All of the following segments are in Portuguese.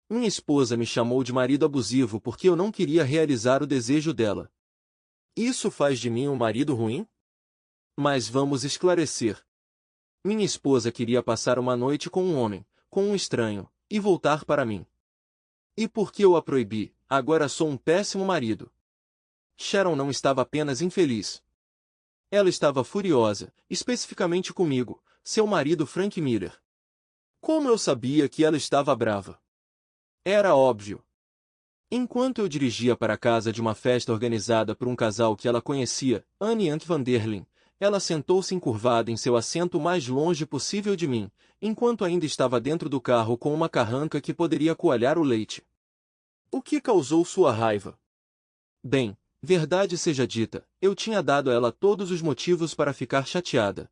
Minha esposa me chamou de marido abusivo porque eu não queria realizar o desejo dela. Isso faz de mim um marido ruim? Mas vamos esclarecer. Minha esposa queria passar uma noite com um homem, com um estranho, e voltar para mim. E porque eu a proibi, agora sou um péssimo marido. Sharon não estava apenas infeliz. Ela estava furiosa, especificamente comigo, seu marido Frank Miller. Como eu sabia que ela estava brava? Era óbvio. Enquanto eu dirigia para a casa de uma festa organizada por um casal que ela conhecia, Anne e Ank van der Leen, ela sentou-se encurvada em seu assento o mais longe possível de mim, enquanto ainda estava dentro do carro com uma carranca que poderia coalhar o leite. O que causou sua raiva? Bem, verdade seja dita, eu tinha dado a ela todos os motivos para ficar chateada.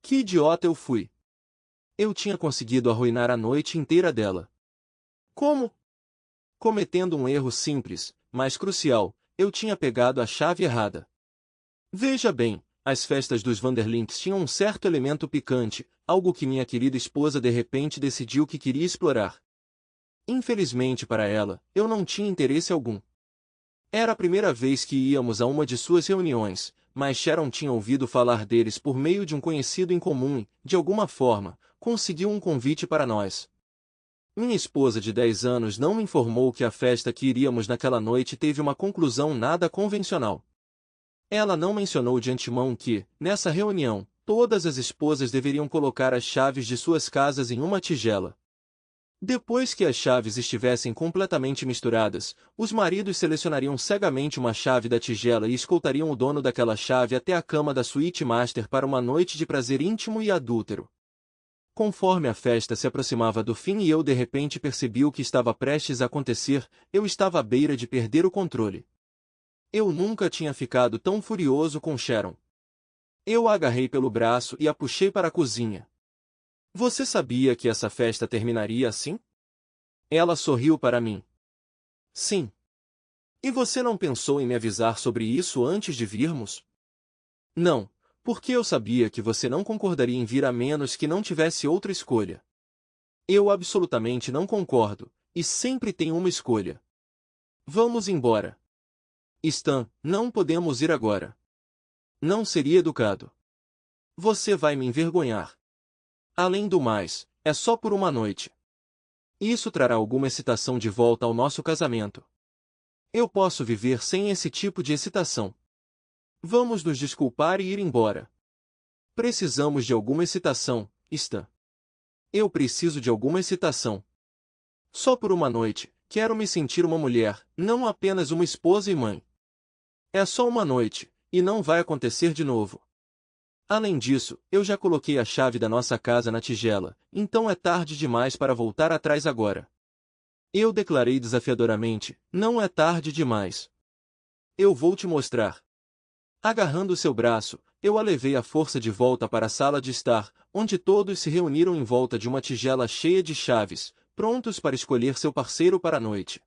Que idiota eu fui! Eu tinha conseguido arruinar a noite inteira dela. Como? Cometendo um erro simples, mas crucial, eu tinha pegado a chave errada. Veja bem, as festas dos Vanderlinks tinham um certo elemento picante, algo que minha querida esposa de repente decidiu que queria explorar. Infelizmente para ela, eu não tinha interesse algum. Era a primeira vez que íamos a uma de suas reuniões, mas Sharon tinha ouvido falar deles por meio de um conhecido em comum e, de alguma forma, conseguiu um convite para nós. Minha esposa de 10 anos não me informou que a festa que iríamos naquela noite teve uma conclusão nada convencional. Ela não mencionou de antemão que, nessa reunião, todas as esposas deveriam colocar as chaves de suas casas em uma tigela. Depois que as chaves estivessem completamente misturadas, os maridos selecionariam cegamente uma chave da tigela e escoltariam o dono daquela chave até a cama da suíte master para uma noite de prazer íntimo e adúltero. Conforme a festa se aproximava do fim e eu de repente percebi o que estava prestes a acontecer, eu estava à beira de perder o controle. Eu nunca tinha ficado tão furioso com Sharon. Eu a agarrei pelo braço e a puxei para a cozinha. Você sabia que essa festa terminaria assim? Ela sorriu para mim. Sim. E você não pensou em me avisar sobre isso antes de virmos? Não, porque eu sabia que você não concordaria em vir a menos que não tivesse outra escolha. Eu absolutamente não concordo, e sempre tenho uma escolha. Vamos embora. Stan, não podemos ir agora. Não seria educado. Você vai me envergonhar. Além do mais, é só por uma noite. Isso trará alguma excitação de volta ao nosso casamento. Eu posso viver sem esse tipo de excitação. Vamos nos desculpar e ir embora. Precisamos de alguma excitação, Stan. Eu preciso de alguma excitação. Só por uma noite, quero me sentir uma mulher, não apenas uma esposa e mãe. É só uma noite, e não vai acontecer de novo. Além disso, eu já coloquei a chave da nossa casa na tigela, então é tarde demais para voltar atrás agora. Eu declarei desafiadoramente, não é tarde demais. Eu vou te mostrar. Agarrando seu braço, eu a levei à força de volta para a sala de estar, onde todos se reuniram em volta de uma tigela cheia de chaves, prontos para escolher seu parceiro para a noite.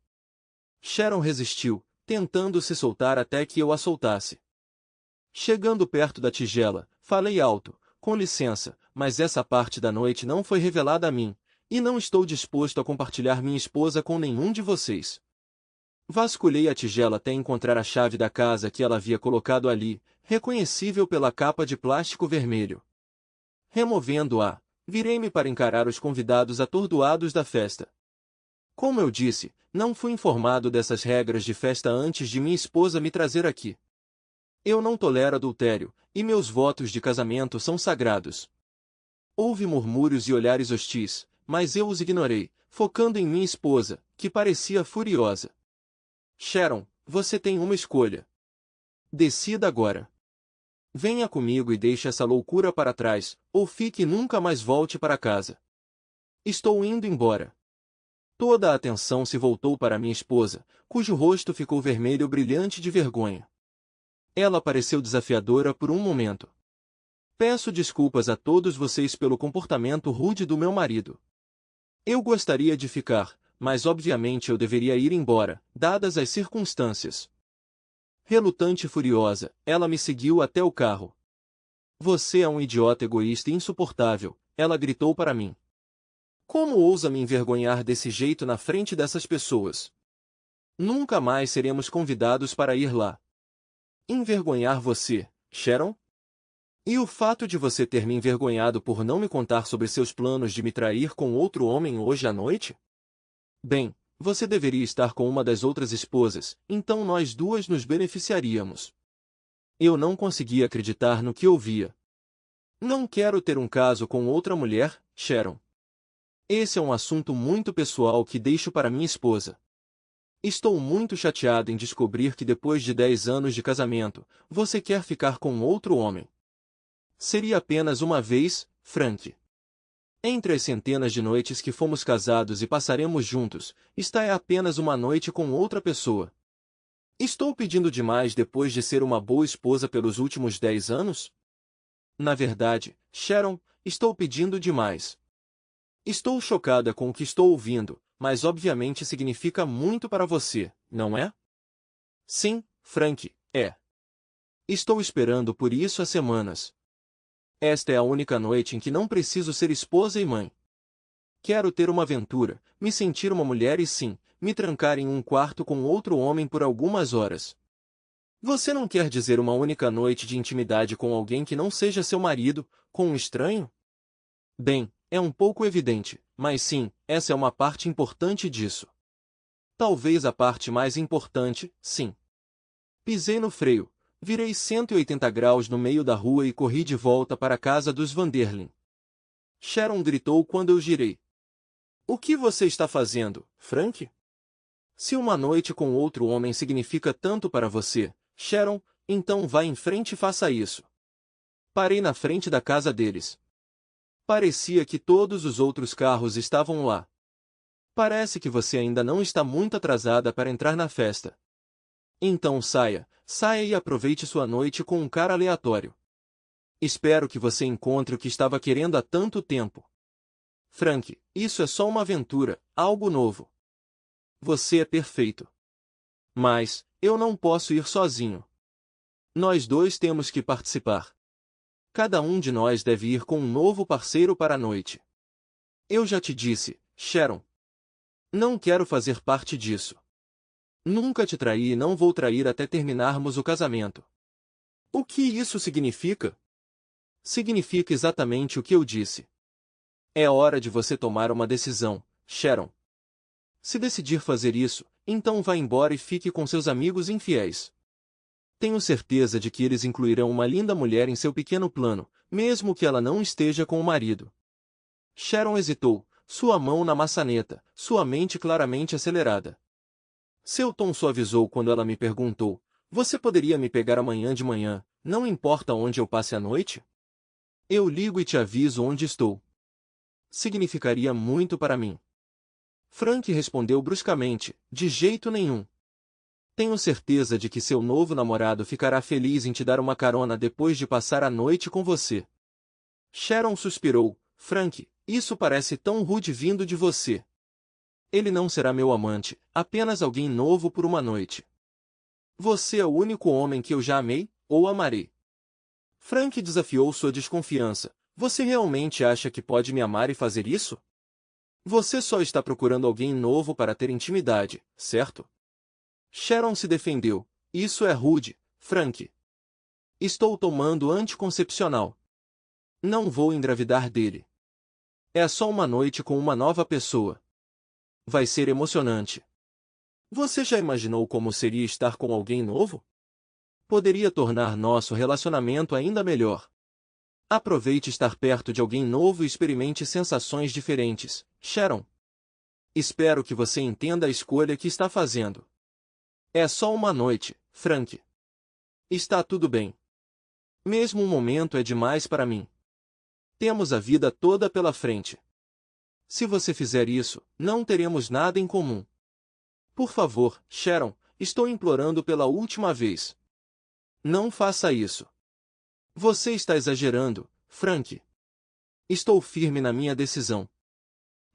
Sharon resistiu, tentando se soltar até que eu a soltasse. Chegando perto da tigela, falei alto, com licença, mas essa parte da noite não foi revelada a mim, e não estou disposto a compartilhar minha esposa com nenhum de vocês. Vasculhei a tigela até encontrar a chave da casa que ela havia colocado ali, reconhecível pela capa de plástico vermelho. Removendo-a, virei-me para encarar os convidados atordoados da festa. Como eu disse, não fui informado dessas regras de festa antes de minha esposa me trazer aqui. Eu não tolero adultério, e meus votos de casamento são sagrados. Houve murmúrios e olhares hostis, mas eu os ignorei, focando em minha esposa, que parecia furiosa. Sharon, você tem uma escolha. Decida agora. Venha comigo e deixe essa loucura para trás, ou fique e nunca mais volte para casa. Estou indo embora. Toda a atenção se voltou para minha esposa, cujo rosto ficou vermelho brilhante de vergonha. Ela pareceu desafiadora por um momento. Peço desculpas a todos vocês pelo comportamento rude do meu marido. Eu gostaria de ficar, mas obviamente eu deveria ir embora, dadas as circunstâncias. Relutante e furiosa, ela me seguiu até o carro. Você é um idiota egoísta e insuportável, ela gritou para mim. Como ousa me envergonhar desse jeito na frente dessas pessoas? Nunca mais seremos convidados para ir lá. Envergonhar você, Sharon? E o fato de você ter me envergonhado por não me contar sobre seus planos de me trair com outro homem hoje à noite? Bem, você deveria estar com uma das outras esposas, então nós duas nos beneficiaríamos. Eu não conseguia acreditar no que ouvia. Não quero ter um caso com outra mulher, Sharon. Esse é um assunto muito pessoal que deixo para minha esposa. Estou muito chateado em descobrir que depois de 10 anos de casamento, você quer ficar com outro homem. Seria apenas uma vez, Frank. Entre as centenas de noites que fomos casados e passaremos juntos, esta é apenas uma noite com outra pessoa. Estou pedindo demais depois de ser uma boa esposa pelos últimos 10 anos? Na verdade, Sharon, estou pedindo demais. Estou chocada com o que estou ouvindo, mas obviamente significa muito para você, não é? Sim, Frank, é. Estou esperando por isso há semanas. Esta é a única noite em que não preciso ser esposa e mãe. Quero ter uma aventura, me sentir uma mulher e sim, me trancar em um quarto com outro homem por algumas horas. Você não quer dizer uma única noite de intimidade com alguém que não seja seu marido, com um estranho? Bem, é um pouco evidente, mas sim, essa é uma parte importante disso. Talvez a parte mais importante, sim. Pisei no freio, virei 180 graus no meio da rua e corri de volta para a casa dos Vanderlyn. Sharon gritou quando eu girei. O que você está fazendo, Frank? Se uma noite com outro homem significa tanto para você, Sharon, então vá em frente e faça isso. Parei na frente da casa deles. Parecia que todos os outros carros estavam lá. Parece que você ainda não está muito atrasada para entrar na festa. Então saia e aproveite sua noite com um cara aleatório. Espero que você encontre o que estava querendo há tanto tempo. Frank, isso é só uma aventura, algo novo. Você é perfeito. Mas, eu não posso ir sozinho. Nós dois temos que participar. Cada um de nós deve ir com um novo parceiro para a noite. Eu já te disse, Sharon. Não quero fazer parte disso. Nunca te traí e não vou trair até terminarmos o casamento. O que isso significa? Significa exatamente o que eu disse. É hora de você tomar uma decisão, Sharon. Se decidir fazer isso, então vá embora e fique com seus amigos infiéis. Tenho certeza de que eles incluirão uma linda mulher em seu pequeno plano, mesmo que ela não esteja com o marido. Sharon hesitou, sua mão na maçaneta, sua mente claramente acelerada. Seu tom suavizou quando ela me perguntou, você poderia me pegar amanhã de manhã, não importa onde eu passe a noite? Eu ligo e te aviso onde estou. Significaria muito para mim. Frank respondeu bruscamente, de jeito nenhum. Tenho certeza de que seu novo namorado ficará feliz em te dar uma carona depois de passar a noite com você. Sharon suspirou, Frank, isso parece tão rude vindo de você. Ele não será meu amante, apenas alguém novo por uma noite. Você é o único homem que eu já amei, ou amarei. Frank desafiou sua desconfiança. Você realmente acha que pode me amar e fazer isso? Você só está procurando alguém novo para ter intimidade, certo? Sharon se defendeu. Isso é rude, Frank. Estou tomando anticoncepcional. Não vou engravidar dele. É só uma noite com uma nova pessoa. Vai ser emocionante. Você já imaginou como seria estar com alguém novo? Poderia tornar nosso relacionamento ainda melhor. Aproveite estar perto de alguém novo e experimente sensações diferentes, Sharon. Espero que você entenda a escolha que está fazendo. É só uma noite, Frank. Está tudo bem. Mesmo um momento é demais para mim. Temos a vida toda pela frente. Se você fizer isso, não teremos nada em comum. Por favor, Sharon, estou implorando pela última vez. Não faça isso. Você está exagerando, Frank. Estou firme na minha decisão.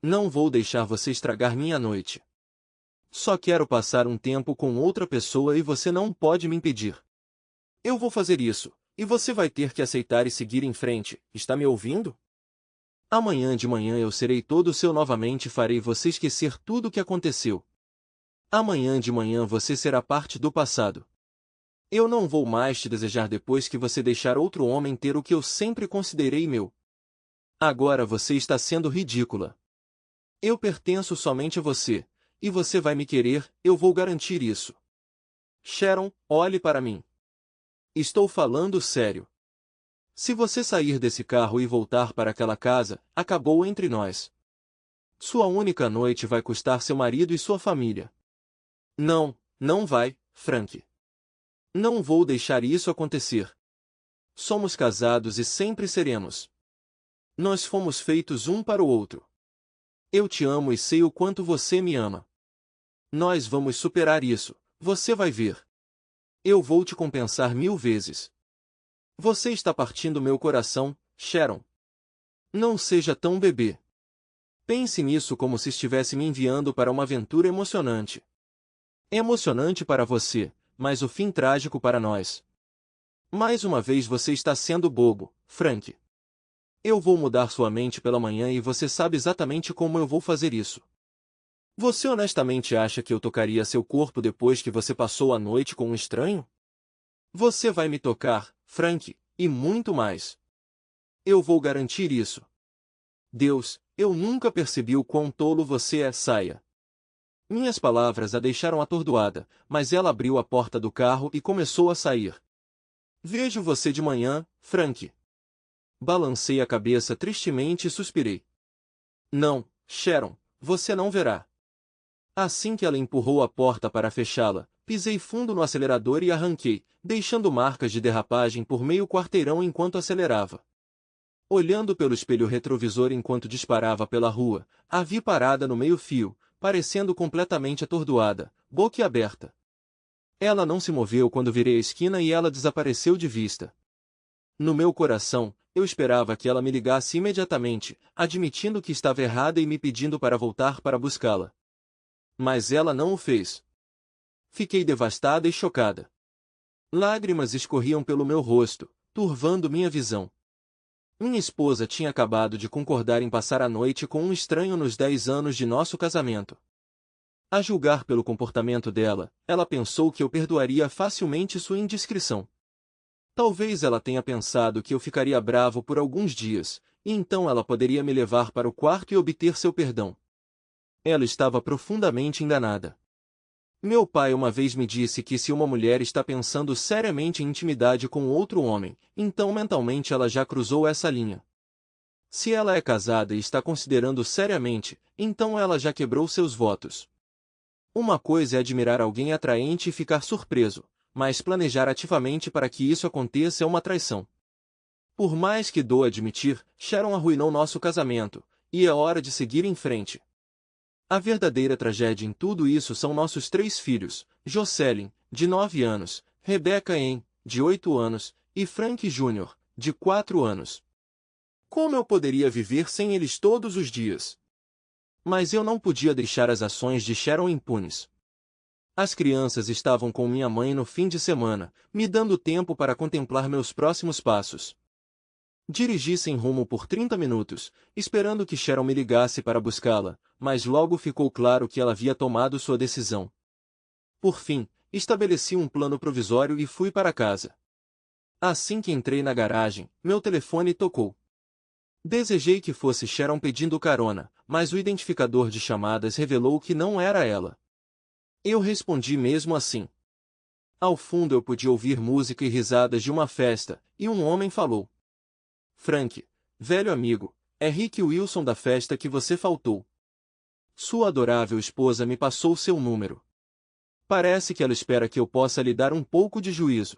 Não vou deixar você estragar minha noite. Só quero passar um tempo com outra pessoa e você não pode me impedir. Eu vou fazer isso, e você vai ter que aceitar e seguir em frente, está me ouvindo? Amanhã de manhã eu serei todo seu novamente e farei você esquecer tudo o que aconteceu. Amanhã de manhã você será parte do passado. Eu não vou mais te desejar depois que você deixar outro homem ter o que eu sempre considerei meu. Agora você está sendo ridícula. Eu pertenço somente a você, e você vai me querer, eu vou garantir isso. Sharon, olhe para mim. Estou falando sério. Se você sair desse carro e voltar para aquela casa, acabou entre nós. Sua única noite vai custar seu marido e sua família. Não, não vai, Frank. Não vou deixar isso acontecer. Somos casados e sempre seremos. Nós fomos feitos um para o outro. Eu te amo e sei o quanto você me ama. Nós vamos superar isso, você vai ver. Eu vou te compensar 1000 vezes. Você está partindo meu coração, Sharon. Não seja tão bebê. Pense nisso como se estivesse me enviando para uma aventura emocionante. É emocionante para você, mas o fim trágico para nós. Mais uma vez você está sendo bobo, Frank. Eu vou mudar sua mente pela manhã e você sabe exatamente como eu vou fazer isso. Você honestamente acha que eu tocaria seu corpo depois que você passou a noite com um estranho? Você vai me tocar, Frank, e muito mais. Eu vou garantir isso. Deus, eu nunca percebi o quão tolo você é, saia. Minhas palavras a deixaram atordoada, mas ela abriu a porta do carro e começou a sair. Vejo você de manhã, Frank. Balancei a cabeça tristemente e suspirei. Não, Sharon, você não verá. Assim que ela empurrou a porta para fechá-la, pisei fundo no acelerador e arranquei, deixando marcas de derrapagem por meio quarteirão enquanto acelerava. Olhando pelo espelho retrovisor enquanto disparava pela rua, a vi parada no meio-fio, parecendo completamente atordoada, boquiaberta. Ela não se moveu quando virei a esquina e ela desapareceu de vista. No meu coração, eu esperava que ela me ligasse imediatamente, admitindo que estava errada e me pedindo para voltar para buscá-la. Mas ela não o fez. Fiquei devastada e chocada. Lágrimas escorriam pelo meu rosto, turvando minha visão. Minha esposa tinha acabado de concordar em passar a noite com um estranho nos 10 anos de nosso casamento. A julgar pelo comportamento dela, ela pensou que eu perdoaria facilmente sua indiscrição. Talvez ela tenha pensado que eu ficaria bravo por alguns dias, e então ela poderia me levar para o quarto e obter seu perdão. Ela estava profundamente enganada. Meu pai uma vez me disse que se uma mulher está pensando seriamente em intimidade com outro homem, então mentalmente ela já cruzou essa linha. Se ela é casada e está considerando seriamente, então ela já quebrou seus votos. Uma coisa é admirar alguém atraente e ficar surpreso, mas planejar ativamente para que isso aconteça é uma traição. Por mais que doa admitir, Sharon arruinou nosso casamento, e é hora de seguir em frente. A verdadeira tragédia em tudo isso são nossos 3 filhos, Jocelyn, de 9 anos, Rebecca Ann, de 8 anos, e Frank Jr., de 4 anos. Como eu poderia viver sem eles todos os dias? Mas eu não podia deixar as ações de Sharon impunes. As crianças estavam com minha mãe no fim de semana, me dando tempo para contemplar meus próximos passos. Dirigi sem rumo por 30 minutos, esperando que Sharon me ligasse para buscá-la, mas logo ficou claro que ela havia tomado sua decisão. Por fim, estabeleci um plano provisório e fui para casa. Assim que entrei na garagem, meu telefone tocou. Desejei que fosse Sharon pedindo carona, mas o identificador de chamadas revelou que não era ela. Eu respondi mesmo assim. Ao fundo eu podia ouvir música e risadas de uma festa, e um homem falou. Frank, velho amigo, é Rick Wilson da festa que você faltou. Sua adorável esposa me passou seu número. Parece que ela espera que eu possa lhe dar um pouco de juízo.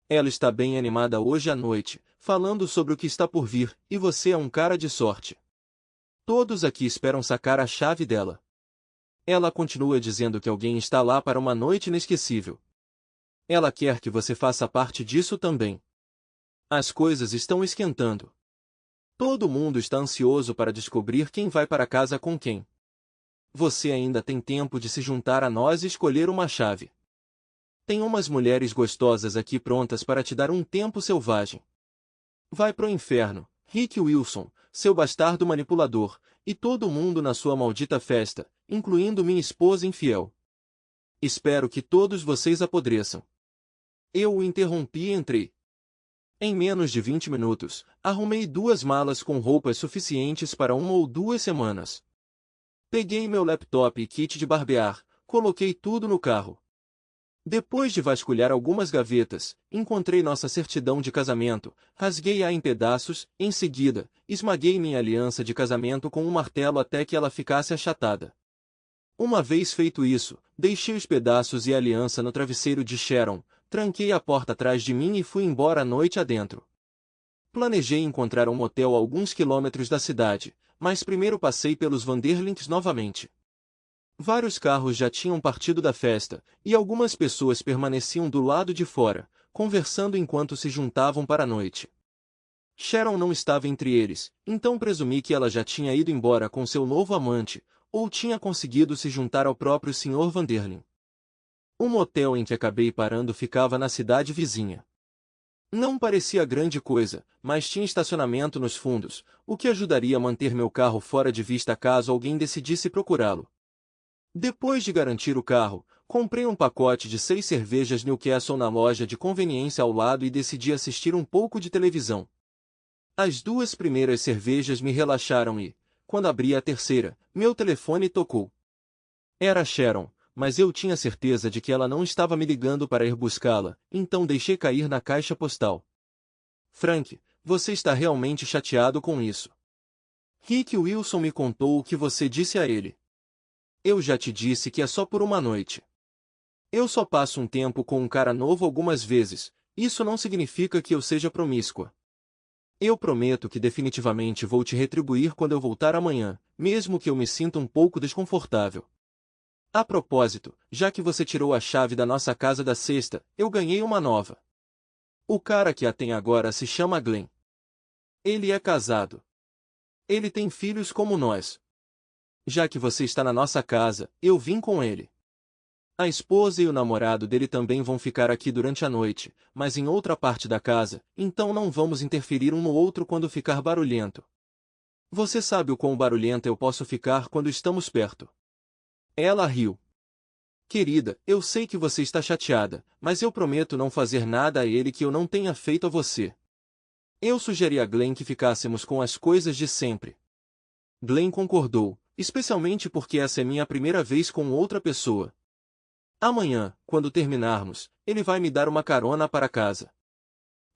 Ela está bem animada hoje à noite, falando sobre o que está por vir, e você é um cara de sorte. Todos aqui esperam sacar a chave dela. Ela continua dizendo que alguém está lá para uma noite inesquecível. Ela quer que você faça parte disso também. As coisas estão esquentando. Todo mundo está ansioso para descobrir quem vai para casa com quem. Você ainda tem tempo de se juntar a nós e escolher uma chave. Tem umas mulheres gostosas aqui prontas para te dar um tempo selvagem. Vai pro inferno, Rick Wilson, seu bastardo manipulador, e todo mundo na sua maldita festa, incluindo minha esposa infiel. Espero que todos vocês apodreçam. Eu o interrompi e entrei. Em menos de 20 minutos, arrumei 2 malas com roupas suficientes para 1 ou 2 semanas. Peguei meu laptop e kit de barbear, coloquei tudo no carro. Depois de vasculhar algumas gavetas, encontrei nossa certidão de casamento, rasguei-a em pedaços, em seguida, esmaguei minha aliança de casamento com um martelo até que ela ficasse achatada. Uma vez feito isso, deixei os pedaços e a aliança no travesseiro de Sharon, tranquei a porta atrás de mim e fui embora à noite adentro. Planejei encontrar um motel a alguns quilômetros da cidade, mas primeiro passei pelos Vanderlinks novamente. Vários carros já tinham partido da festa, e algumas pessoas permaneciam do lado de fora, conversando enquanto se juntavam para a noite. Sharon não estava entre eles, então presumi que ela já tinha ido embora com seu novo amante, ou tinha conseguido se juntar ao próprio Sr. Vanderlyn. O motel em que acabei parando ficava na cidade vizinha. Não parecia grande coisa, mas tinha estacionamento nos fundos, o que ajudaria a manter meu carro fora de vista caso alguém decidisse procurá-lo. Depois de garantir o carro, comprei um pacote de 6 cervejas Newcastle na loja de conveniência ao lado e decidi assistir um pouco de televisão. As 2 primeiras cervejas me relaxaram e, quando abri a terceira, meu telefone tocou. Era Sharon, mas eu tinha certeza de que ela não estava me ligando para ir buscá-la, então deixei cair na caixa postal. Frank, você está realmente chateado com isso. Rick Wilson me contou o que você disse a ele. Eu já te disse que é só por uma noite. Eu só passo um tempo com um cara novo algumas vezes, isso não significa que eu seja promíscua. Eu prometo que definitivamente vou te retribuir quando eu voltar amanhã, mesmo que eu me sinta um pouco desconfortável. A propósito, já que você tirou a chave da nossa casa da sexta, eu ganhei uma nova. O cara que a tem agora se chama Glenn. Ele é casado. Ele tem filhos como nós. Já que você está na nossa casa, eu vim com ele. A esposa e o namorado dele também vão ficar aqui durante a noite, mas em outra parte da casa, então não vamos interferir um no outro quando ficar barulhento. Você sabe o quão barulhenta eu posso ficar quando estamos perto. Ela riu. Querida, eu sei que você está chateada, mas eu prometo não fazer nada a ele que eu não tenha feito a você. Eu sugeri a Glenn que ficássemos com as coisas de sempre. Glenn concordou, especialmente porque essa é minha primeira vez com outra pessoa. Amanhã, quando terminarmos, ele vai me dar uma carona para casa.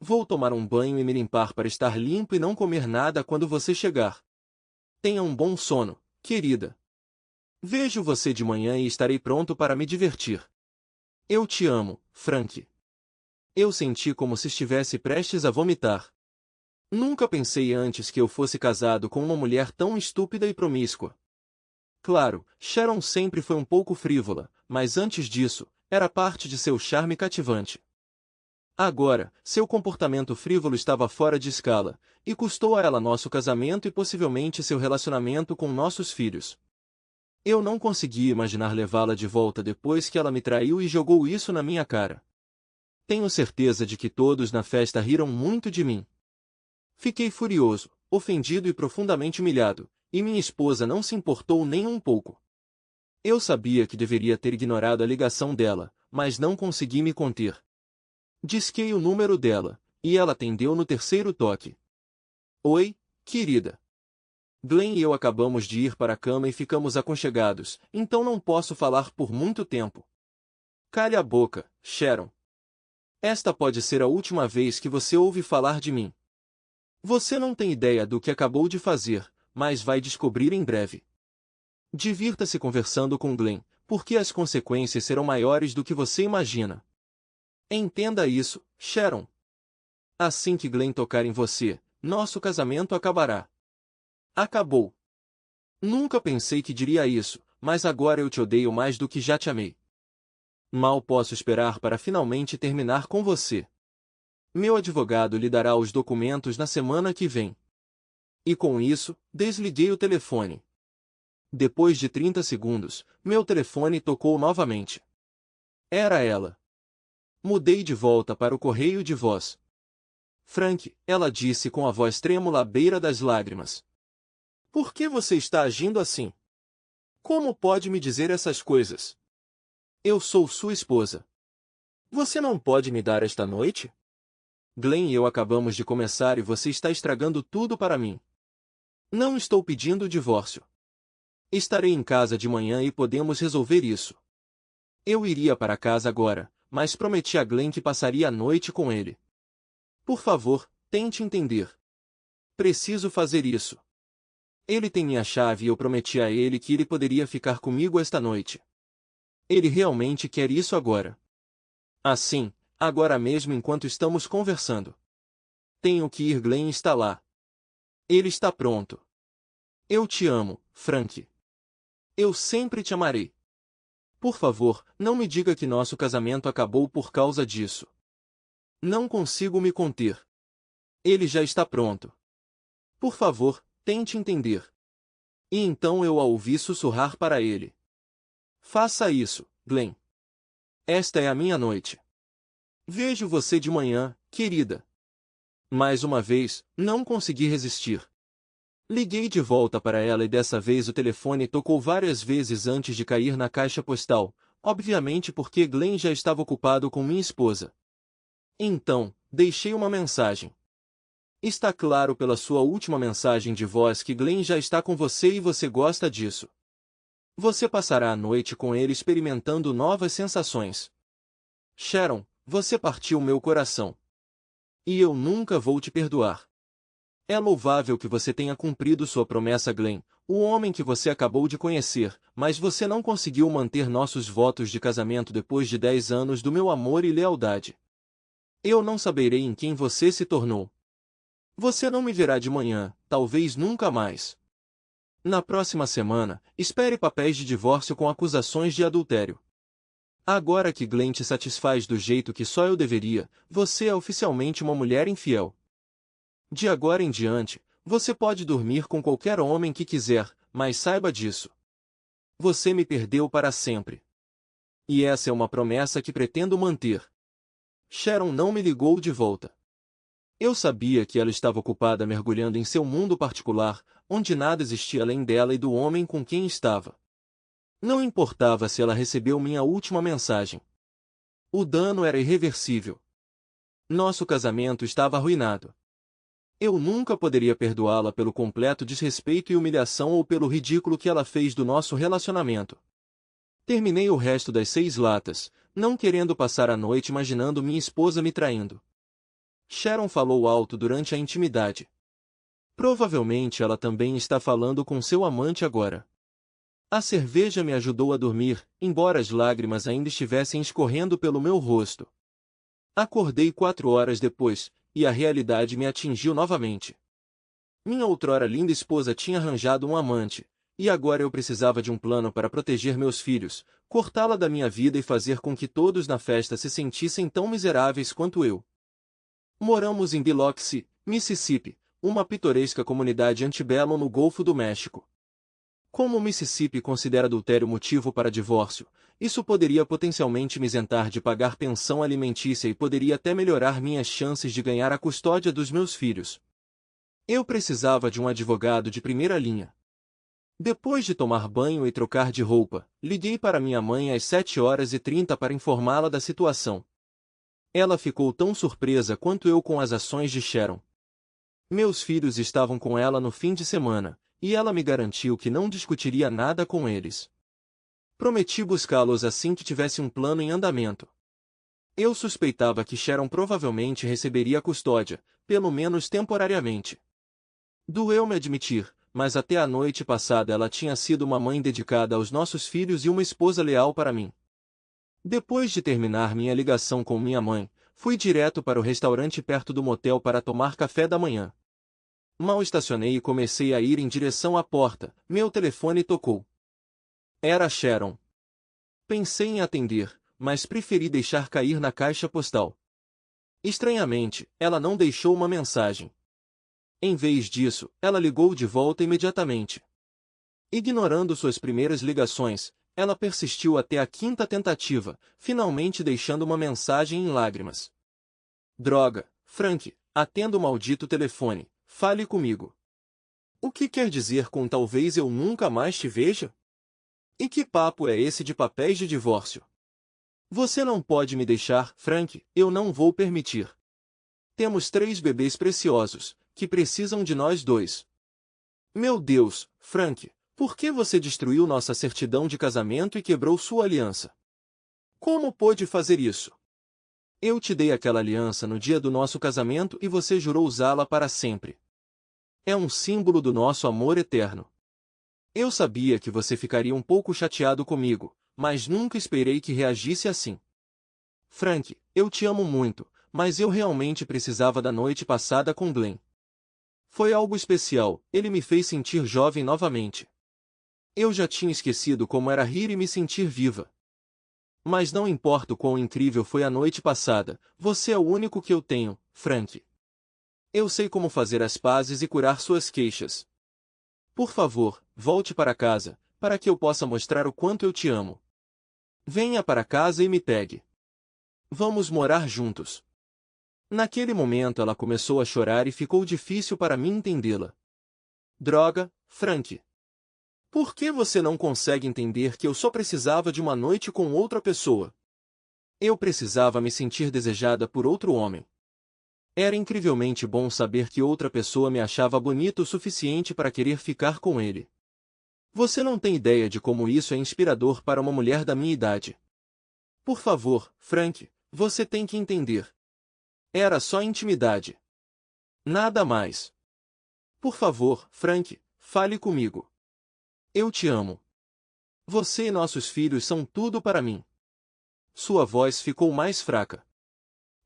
Vou tomar um banho e me limpar para estar limpo e não comer nada quando você chegar. Tenha um bom sono, querida. Vejo você de manhã e estarei pronto para me divertir. Eu te amo, Frank. Eu senti como se estivesse prestes a vomitar. Nunca pensei antes que eu fosse casado com uma mulher tão estúpida e promíscua. Claro, Sharon sempre foi um pouco frívola, mas antes disso, era parte de seu charme cativante. Agora, seu comportamento frívolo estava fora de escala, e custou a ela nosso casamento e possivelmente seu relacionamento com nossos filhos. Eu não conseguia imaginar levá-la de volta depois que ela me traiu e jogou isso na minha cara. Tenho certeza de que todos na festa riram muito de mim. Fiquei furioso, ofendido e profundamente humilhado, e minha esposa não se importou nem um pouco. Eu sabia que deveria ter ignorado a ligação dela, mas não consegui me conter. Disquei o número dela, e ela atendeu no terceiro toque. Oi, querida. Glenn e eu acabamos de ir para a cama e ficamos aconchegados, então não posso falar por muito tempo. Cale a boca, Sharon. Esta pode ser a última vez que você ouve falar de mim. Você não tem ideia do que acabou de fazer, mas vai descobrir em breve. Divirta-se conversando com Glenn, porque as consequências serão maiores do que você imagina. Entenda isso, Sharon. Assim que Glenn tocar em você, nosso casamento acabará. Acabou. Nunca pensei que diria isso, mas agora eu te odeio mais do que já te amei. Mal posso esperar para finalmente terminar com você. Meu advogado lhe dará os documentos na semana que vem. E com isso, desliguei o telefone. Depois de 30 segundos, meu telefone tocou novamente. Era ela. Mudei de volta para o correio de voz. Frank, ela disse com a voz trêmula à beira das lágrimas. Por que você está agindo assim? Como pode me dizer essas coisas? Eu sou sua esposa. Você não pode me dar esta noite? Glenn e eu acabamos de começar e você está estragando tudo para mim. Não estou pedindo o divórcio. Estarei em casa de manhã e podemos resolver isso. Eu iria para casa agora, mas prometi a Glenn que passaria a noite com ele. Por favor, tente entender. Preciso fazer isso. Ele tem minha chave e eu prometi a ele que ele poderia ficar comigo esta noite. Ele realmente quer isso agora. Assim, agora mesmo enquanto estamos conversando. Tenho que ir. Glenn está lá. Ele está pronto. Eu te amo, Frank. Eu sempre te amarei. Por favor, não me diga que nosso casamento acabou por causa disso. Não consigo me conter. Ele já está pronto. Por favor, tente entender. E então eu a ouvi sussurrar para ele. Faça isso, Glenn. Esta é a minha noite. Vejo você de manhã, querida. Mais uma vez, não consegui resistir. Liguei de volta para ela e dessa vez o telefone tocou várias vezes antes de cair na caixa postal, obviamente porque Glenn já estava ocupado com minha esposa. Então, deixei uma mensagem. Está claro pela sua última mensagem de voz que Glenn já está com você e você gosta disso. Você passará a noite com ele experimentando novas sensações. Sharon, você partiu meu coração. E eu nunca vou te perdoar. É louvável que você tenha cumprido sua promessa, Glenn, o homem que você acabou de conhecer, mas você não conseguiu manter nossos votos de casamento depois de 10 anos do meu amor e lealdade. Eu não saberei em quem você se tornou. Você não me verá de manhã, talvez nunca mais. Na próxima semana, espere papéis de divórcio com acusações de adultério. Agora que Glenn te satisfaz do jeito que só eu deveria, você é oficialmente uma mulher infiel. De agora em diante, você pode dormir com qualquer homem que quiser, mas saiba disso. Você me perdeu para sempre. E essa é uma promessa que pretendo manter. Sharon não me ligou de volta. Eu sabia que ela estava ocupada mergulhando em seu mundo particular, onde nada existia além dela e do homem com quem estava. Não importava se ela recebeu minha última mensagem. O dano era irreversível. Nosso casamento estava arruinado. Eu nunca poderia perdoá-la pelo completo desrespeito e humilhação ou pelo ridículo que ela fez do nosso relacionamento. Terminei o resto das 6 latas, não querendo passar a noite imaginando minha esposa me traindo. Sharon falou alto durante a intimidade. Provavelmente ela também está falando com seu amante agora. A cerveja me ajudou a dormir, embora as lágrimas ainda estivessem escorrendo pelo meu rosto. Acordei 4 horas depois, e a realidade me atingiu novamente. Minha outrora linda esposa tinha arranjado um amante, e agora eu precisava de um plano para proteger meus filhos, cortá-la da minha vida e fazer com que todos na festa se sentissem tão miseráveis quanto eu. Moramos em Biloxi, Mississippi, uma pitoresca comunidade antebellum no Golfo do México. Como o Mississippi considera adultério motivo para divórcio, isso poderia potencialmente me isentar de pagar pensão alimentícia e poderia até melhorar minhas chances de ganhar a custódia dos meus filhos. Eu precisava de um advogado de primeira linha. Depois de tomar banho e trocar de roupa, liguei para minha mãe às 7h30 para informá-la da situação. Ela ficou tão surpresa quanto eu com as ações de Sharon. Meus filhos estavam com ela no fim de semana, e ela me garantiu que não discutiria nada com eles. Prometi buscá-los assim que tivesse um plano em andamento. Eu suspeitava que Sharon provavelmente receberia a custódia, pelo menos temporariamente. Doeu-me admitir, mas até a noite passada ela tinha sido uma mãe dedicada aos nossos filhos e uma esposa leal para mim. Depois de terminar minha ligação com minha mãe, fui direto para o restaurante perto do motel para tomar café da manhã. Mal estacionei e comecei a ir em direção à porta, meu telefone tocou. Era Sharon. Pensei em atender, mas preferi deixar cair na caixa postal. Estranhamente, ela não deixou uma mensagem. Em vez disso, ela ligou de volta imediatamente. Ignorando suas primeiras ligações, ela persistiu até a 5ª tentativa, finalmente deixando uma mensagem em lágrimas. Droga, Frank, atenda o maldito telefone, fale comigo. O que quer dizer com talvez eu nunca mais te veja? E que papo é esse de papéis de divórcio? Você não pode me deixar, Frank, eu não vou permitir. Temos 3 bebês preciosos, que precisam de nós dois. Meu Deus, Frank, por que você destruiu nossa certidão de casamento e quebrou sua aliança? Como pôde fazer isso? Eu te dei aquela aliança no dia do nosso casamento e você jurou usá-la para sempre. É um símbolo do nosso amor eterno. Eu sabia que você ficaria um pouco chateado comigo, mas nunca esperei que reagisse assim. Frank, eu te amo muito, mas eu realmente precisava da noite passada com Glenn. Foi algo especial, ele me fez sentir jovem novamente. Eu já tinha esquecido como era rir e me sentir viva. Mas não importa o quão incrível foi a noite passada, você é o único que eu tenho, Frank. Eu sei como fazer as pazes e curar suas queixas. Por favor, volte para casa, para que eu possa mostrar o quanto eu te amo. Venha para casa e me pegue. Vamos morar juntos. Naquele momento ela começou a chorar e ficou difícil para mim entendê-la. Droga, Frank. Por que você não consegue entender que eu só precisava de uma noite com outra pessoa? Eu precisava me sentir desejada por outro homem. Era incrivelmente bom saber que outra pessoa me achava bonito o suficiente para querer ficar com ele. Você não tem ideia de como isso é inspirador para uma mulher da minha idade. Por favor, Frank, você tem que entender. Era só intimidade. Nada mais. Por favor, Frank, fale comigo. Eu te amo. Você e nossos filhos são tudo para mim. Sua voz ficou mais fraca.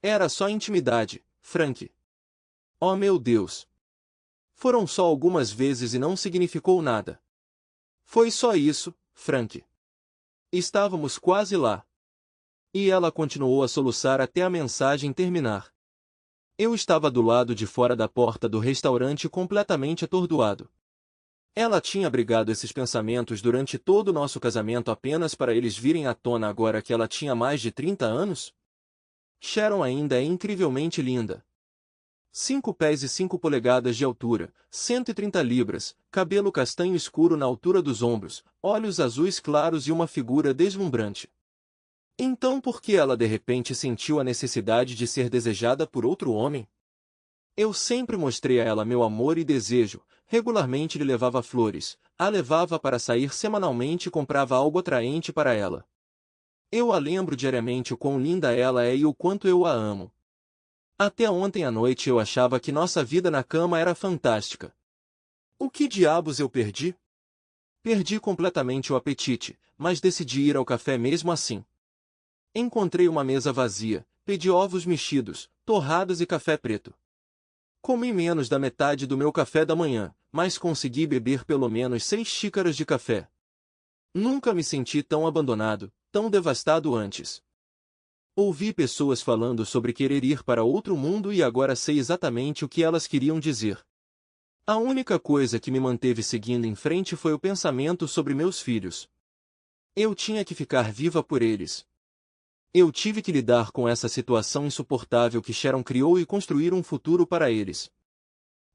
Era só intimidade, Frank. Oh meu Deus. Foram só algumas vezes e não significou nada. Foi só isso, Frank. Estávamos quase lá. E ela continuou a soluçar até a mensagem terminar. Eu estava do lado de fora da porta do restaurante completamente atordoado. Ela tinha abrigado esses pensamentos durante todo o nosso casamento apenas para eles virem à tona agora que ela tinha mais de 30 anos? Sharon ainda é incrivelmente linda. 5 pés e 5 polegadas de altura, 130 libras, cabelo castanho escuro na altura dos ombros, olhos azuis claros e uma figura deslumbrante. Então por que ela de repente sentiu a necessidade de ser desejada por outro homem? Eu sempre mostrei a ela meu amor e desejo, regularmente lhe levava flores, a levava para sair semanalmente e comprava algo atraente para ela. Eu a lembro diariamente o quão linda ela é e o quanto eu a amo. Até ontem à noite eu achava que nossa vida na cama era fantástica. O que diabos eu perdi? Perdi completamente o apetite, mas decidi ir ao café mesmo assim. Encontrei uma mesa vazia, pedi ovos mexidos, torradas e café preto. Comi menos da metade do meu café da manhã, mas consegui beber pelo menos 6 xícaras de café. Nunca me senti tão abandonado, tão devastado antes. Ouvi pessoas falando sobre querer ir para outro mundo e agora sei exatamente o que elas queriam dizer. A única coisa que me manteve seguindo em frente foi o pensamento sobre meus filhos. Eu tinha que ficar viva por eles. Eu tive que lidar com essa situação insuportável que Sharon criou e construir um futuro para eles.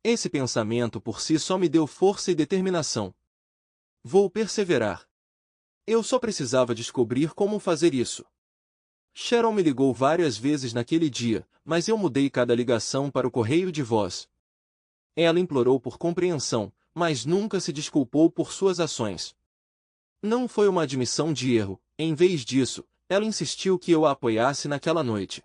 Esse pensamento por si só me deu força e determinação. Vou perseverar. Eu só precisava descobrir como fazer isso. Sharon me ligou várias vezes naquele dia, mas eu mudei cada ligação para o correio de voz. Ela implorou por compreensão, mas nunca se desculpou por suas ações. Não foi uma admissão de erro, em vez disso, ela insistiu que eu a apoiasse naquela noite.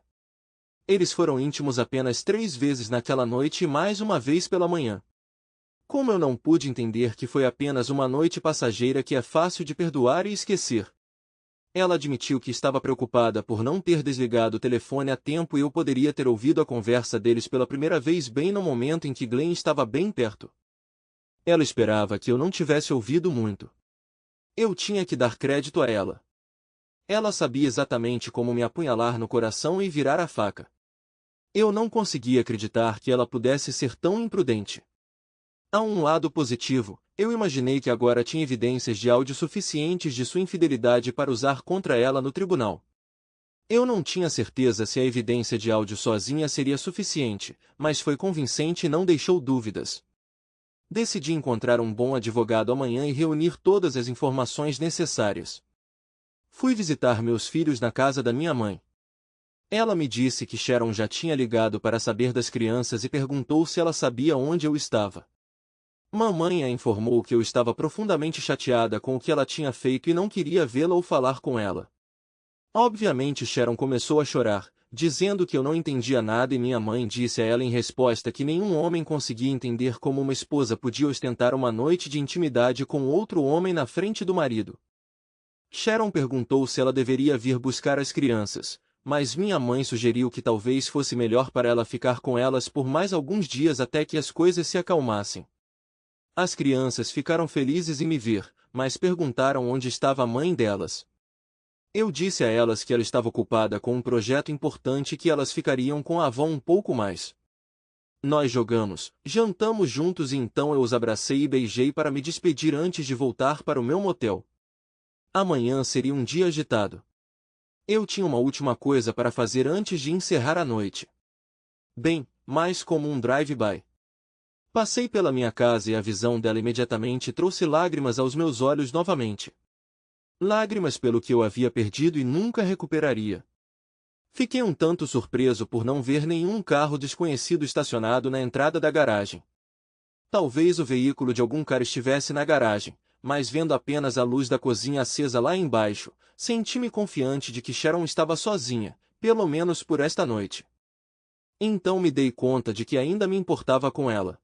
Eles foram íntimos apenas 3 vezes naquela noite e mais uma vez pela manhã. Como eu não pude entender que foi apenas uma noite passageira que é fácil de perdoar e esquecer? Ela admitiu que estava preocupada por não ter desligado o telefone a tempo e eu poderia ter ouvido a conversa deles pela primeira vez bem no momento em que Glenn estava bem perto. Ela esperava que eu não tivesse ouvido muito. Eu tinha que dar crédito a ela. Ela sabia exatamente como me apunhalar no coração e virar a faca. Eu não conseguia acreditar que ela pudesse ser tão imprudente. Há um lado positivo, eu imaginei que agora tinha evidências de áudio suficientes de sua infidelidade para usar contra ela no tribunal. Eu não tinha certeza se a evidência de áudio sozinha seria suficiente, mas foi convincente e não deixou dúvidas. Decidi encontrar um bom advogado amanhã e reunir todas as informações necessárias. Fui visitar meus filhos na casa da minha mãe. Ela me disse que Sharon já tinha ligado para saber das crianças e perguntou se ela sabia onde eu estava. Mamãe a informou que eu estava profundamente chateada com o que ela tinha feito e não queria vê-la ou falar com ela. Obviamente Sharon começou a chorar, dizendo que eu não entendia nada, e minha mãe disse a ela em resposta que nenhum homem conseguia entender como uma esposa podia ostentar uma noite de intimidade com outro homem na frente do marido. Sharon perguntou se ela deveria vir buscar as crianças, mas minha mãe sugeriu que talvez fosse melhor para ela ficar com elas por mais alguns dias até que as coisas se acalmassem. As crianças ficaram felizes em me ver, mas perguntaram onde estava a mãe delas. Eu disse a elas que ela estava ocupada com um projeto importante e que elas ficariam com a avó um pouco mais. Nós jogamos, jantamos juntos e então eu os abracei e beijei para me despedir antes de voltar para o meu motel. Amanhã seria um dia agitado. Eu tinha uma última coisa para fazer antes de encerrar a noite. Bem, mais como um drive-by. Passei pela minha casa e a visão dela imediatamente trouxe lágrimas aos meus olhos novamente. Lágrimas pelo que eu havia perdido e nunca recuperaria. Fiquei um tanto surpreso por não ver nenhum carro desconhecido estacionado na entrada da garagem. Talvez o veículo de algum cara estivesse na garagem, mas vendo apenas a luz da cozinha acesa lá embaixo, senti-me confiante de que Sharon estava sozinha, pelo menos por esta noite. Então me dei conta de que ainda me importava com ela.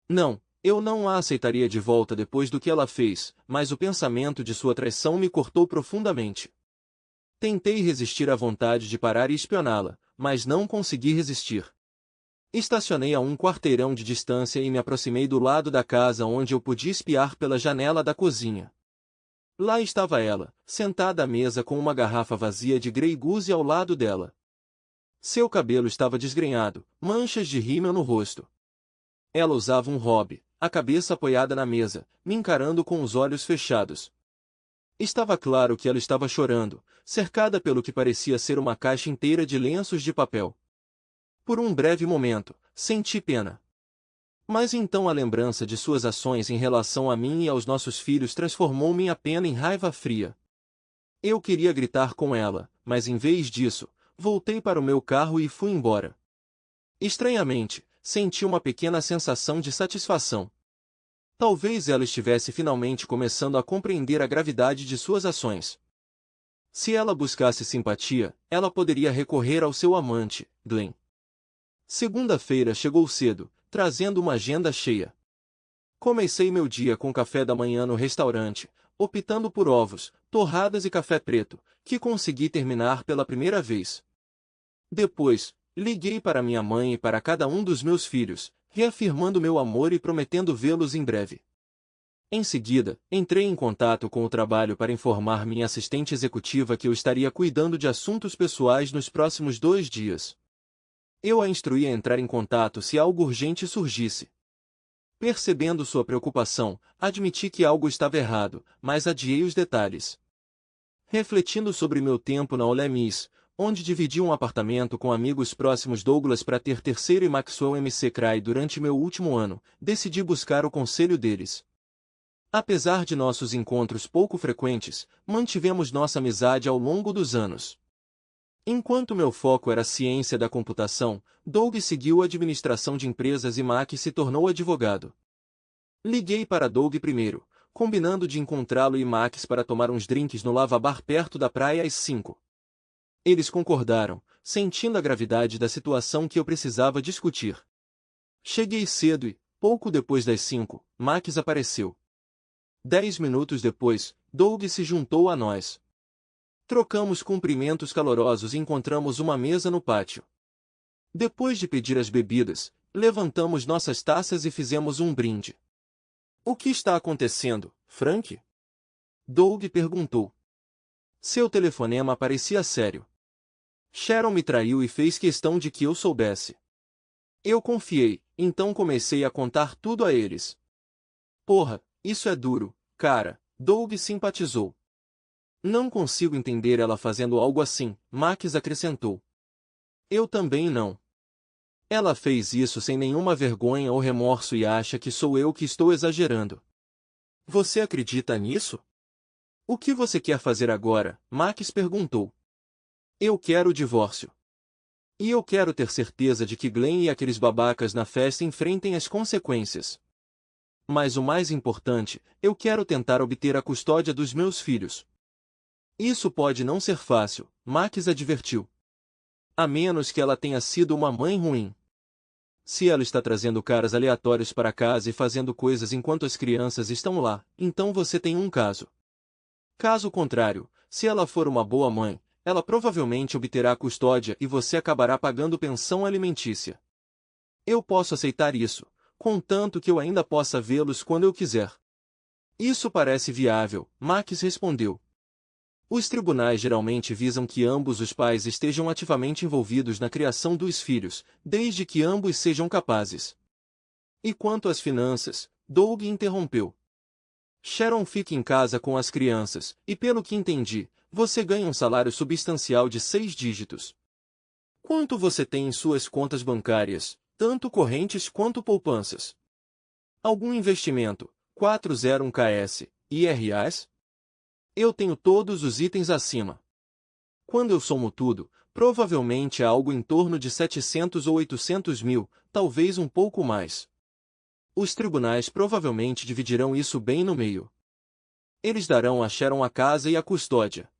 Não, eu não a aceitaria de volta depois do que ela fez, mas o pensamento de sua traição me cortou profundamente. Tentei resistir à vontade de parar e espioná-la, mas não consegui resistir. Estacionei a um quarteirão de distância e me aproximei do lado da casa onde eu podia espiar pela janela da cozinha. Lá estava ela, sentada à mesa com uma garrafa vazia de Grey Goose ao lado dela. Seu cabelo estava desgrenhado, manchas de rímel no rosto. Ela usava um hobby, a cabeça apoiada na mesa, me encarando com os olhos fechados. Estava claro que ela estava chorando, cercada pelo que parecia ser uma caixa inteira de lenços de papel. Por um breve momento, senti pena. Mas então a lembrança de suas ações em relação a mim e aos nossos filhos transformou minha pena em raiva fria. Eu queria gritar com ela, mas em vez disso, voltei para o meu carro e fui embora. Estranhamente, senti uma pequena sensação de satisfação. Talvez ela estivesse finalmente começando a compreender a gravidade de suas ações. Se ela buscasse simpatia, ela poderia recorrer ao seu amante, Glenn. Segunda-feira chegou cedo, trazendo uma agenda cheia. Comecei meu dia com café da manhã no restaurante, optando por ovos, torradas e café preto, que consegui terminar pela primeira vez. Depois, liguei para minha mãe e para cada um dos meus filhos, reafirmando meu amor e prometendo vê-los em breve. Em seguida, entrei em contato com o trabalho para informar minha assistente executiva que eu estaria cuidando de assuntos pessoais nos próximos 2 dias. Eu a instruí a entrar em contato se algo urgente surgisse. Percebendo sua preocupação, admiti que algo estava errado, mas adiei os detalhes. Refletindo sobre meu tempo na Ole Miss, onde dividi um apartamento com amigos próximos Douglas para ter terceiro e Maxwell MC Cry durante meu último ano, decidi buscar o conselho deles. Apesar de nossos encontros pouco frequentes, mantivemos nossa amizade ao longo dos anos. Enquanto meu foco era a ciência da computação, Doug seguiu a administração de empresas e Mac se tornou advogado. Liguei para Doug primeiro, combinando de encontrá-lo e Max para tomar uns drinks no lava-bar perto da praia às 5. Eles concordaram, sentindo a gravidade da situação que eu precisava discutir. Cheguei cedo e, pouco depois das 5, Max apareceu. 10 minutos depois, Doug se juntou a nós. Trocamos cumprimentos calorosos e encontramos uma mesa no pátio. Depois de pedir as bebidas, levantamos nossas taças e fizemos um brinde. O que está acontecendo, Frank? Doug perguntou. Seu telefonema parecia sério. Sharon me traiu e fez questão de que eu soubesse. Eu confiei, então comecei a contar tudo a eles. Porra, isso é duro, cara, Doug simpatizou. Não consigo entender ela fazendo algo assim, Max acrescentou. Eu também não. Ela fez isso sem nenhuma vergonha ou remorso e acha que sou eu que estou exagerando. Você acredita nisso? O que você quer fazer agora? Max perguntou. Eu quero o divórcio. E eu quero ter certeza de que Glenn e aqueles babacas na festa enfrentem as consequências. Mas o mais importante, eu quero tentar obter a custódia dos meus filhos. Isso pode não ser fácil, Max advertiu. A menos que ela tenha sido uma mãe ruim. Se ela está trazendo caras aleatórios para casa e fazendo coisas enquanto as crianças estão lá, então você tem um caso. Caso contrário, se ela for uma boa mãe, ela provavelmente obterá a custódia e você acabará pagando pensão alimentícia. Eu posso aceitar isso, contanto que eu ainda possa vê-los quando eu quiser. Isso parece viável, Max respondeu. Os tribunais geralmente visam que ambos os pais estejam ativamente envolvidos na criação dos filhos, desde que ambos sejam capazes. E quanto às finanças, Doug interrompeu. Sharon fica em casa com as crianças, e pelo que entendi, você ganha um salário substancial de 6 dígitos. Quanto você tem em suas contas bancárias, tanto correntes quanto poupanças? Algum investimento, 401ks, IRAs? Eu tenho todos os itens acima. Quando eu somo tudo, provavelmente há algo em torno de 700 ou 800 mil, talvez um pouco mais. Os tribunais provavelmente dividirão isso bem no meio. Eles darão a Sharon a casa e a custódia.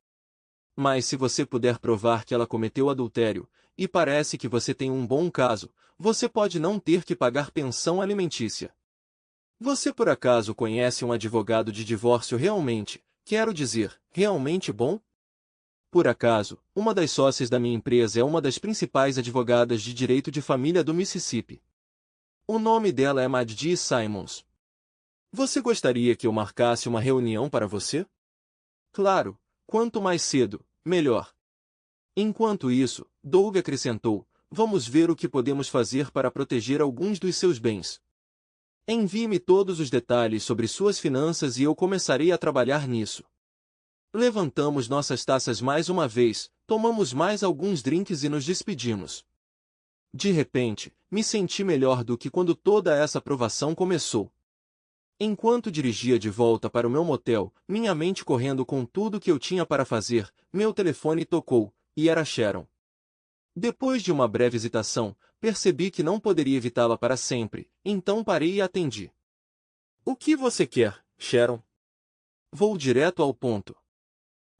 Mas se você puder provar que ela cometeu adultério, e parece que você tem um bom caso, você pode não ter que pagar pensão alimentícia. Você por acaso conhece um advogado de divórcio realmente, quero dizer, realmente bom? Por acaso, uma das sócias da minha empresa é uma das principais advogadas de direito de família do Mississippi. O nome dela é Maddy Simons. Você gostaria que eu marcasse uma reunião para você? Claro, quanto mais cedo, melhor. Enquanto isso, Doug acrescentou, vamos ver o que podemos fazer para proteger alguns dos seus bens. Envie-me todos os detalhes sobre suas finanças e eu começarei a trabalhar nisso. Levantamos nossas taças mais uma vez, tomamos mais alguns drinks e nos despedimos. De repente, me senti melhor do que quando toda essa provação começou. Enquanto dirigia de volta para o meu motel, minha mente correndo com tudo que eu tinha para fazer, meu telefone tocou, e era Sharon. Depois de uma breve hesitação, percebi que não poderia evitá-la para sempre, então parei e atendi. O que você quer, Sharon? Vou direto ao ponto.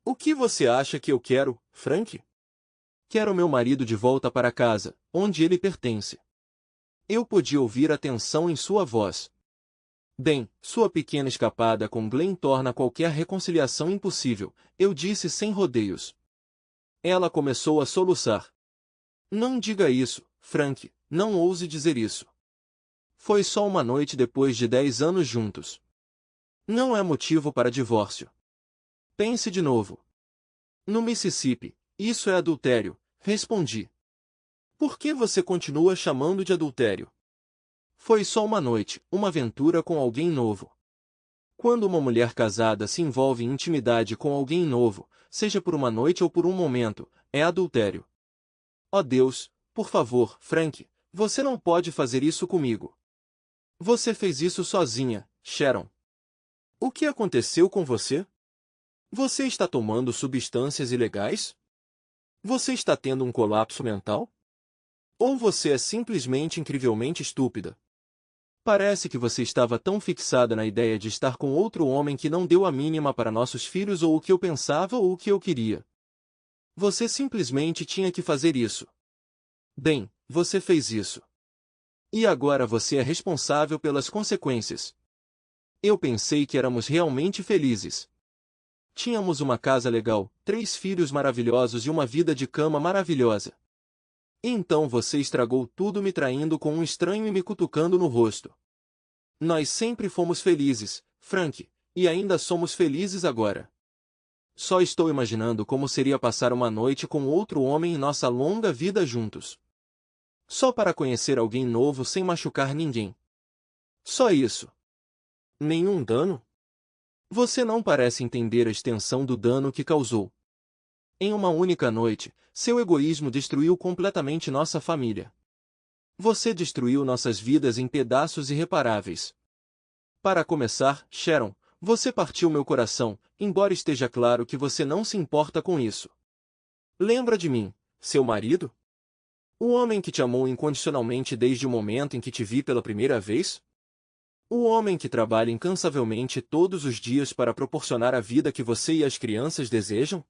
O que você acha que eu quero, Frank? Quero meu marido de volta para casa, onde ele pertence. Eu podia ouvir a tensão em sua voz. Bem, sua pequena escapada com Glenn torna qualquer reconciliação impossível, eu disse sem rodeios. Ela começou a soluçar. Não diga isso, Frank, não ouse dizer isso. Foi só uma noite depois de 10 anos juntos. Não é motivo para divórcio. Pense de novo. No Mississippi, isso é adultério, respondi. Por que você continua chamando de adultério? Foi só uma noite, uma aventura com alguém novo. Quando uma mulher casada se envolve em intimidade com alguém novo, seja por uma noite ou por um momento, é adultério. Oh Deus, por favor, Frank, você não pode fazer isso comigo. Você fez isso sozinha, Sharon. O que aconteceu com você? Você está tomando substâncias ilegais? Você está tendo um colapso mental? Ou você é simplesmente incrivelmente estúpida? Parece que você estava tão fixada na ideia de estar com outro homem que não deu a mínima para nossos filhos ou o que eu pensava ou o que eu queria. Você simplesmente tinha que fazer isso. Bem, você fez isso. E agora você é responsável pelas consequências. Eu pensei que éramos realmente felizes. Tínhamos uma casa legal, 3 filhos maravilhosos e uma vida de cama maravilhosa. Então você estragou tudo me traindo com um estranho e me cutucando no rosto. Nós sempre fomos felizes, Frank, e ainda somos felizes agora. Só estou imaginando como seria passar uma noite com outro homem em nossa longa vida juntos. Só para conhecer alguém novo sem machucar ninguém. Só isso. Nenhum dano? Você não parece entender a extensão do dano que causou. Em uma única noite, seu egoísmo destruiu completamente nossa família. Você destruiu nossas vidas em pedaços irreparáveis. Para começar, Sharon, você partiu meu coração, embora esteja claro que você não se importa com isso. Lembra de mim, seu marido? O homem que te amou incondicionalmente desde o momento em que te vi pela primeira vez? O homem que trabalha incansavelmente todos os dias para proporcionar a vida que você e as crianças desejam?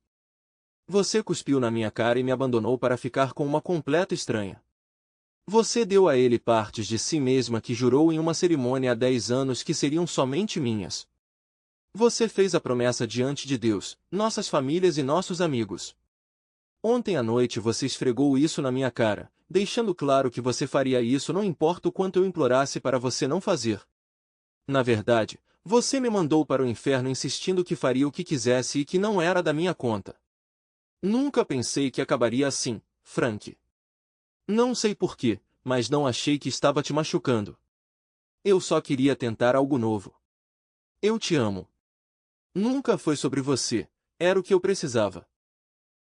Você cuspiu na minha cara e me abandonou para ficar com uma completa estranha. Você deu a ele partes de si mesma que jurou em uma cerimônia há 10 anos que seriam somente minhas. Você fez a promessa diante de Deus, nossas famílias e nossos amigos. Ontem à noite você esfregou isso na minha cara, deixando claro que você faria isso não importa o quanto eu implorasse para você não fazer. Na verdade, você me mandou para o inferno insistindo que faria o que quisesse e que não era da minha conta. Nunca pensei que acabaria assim, Frank. Não sei porquê, mas não achei que estava te machucando. Eu só queria tentar algo novo. Eu te amo. Nunca foi sobre você, era o que eu precisava.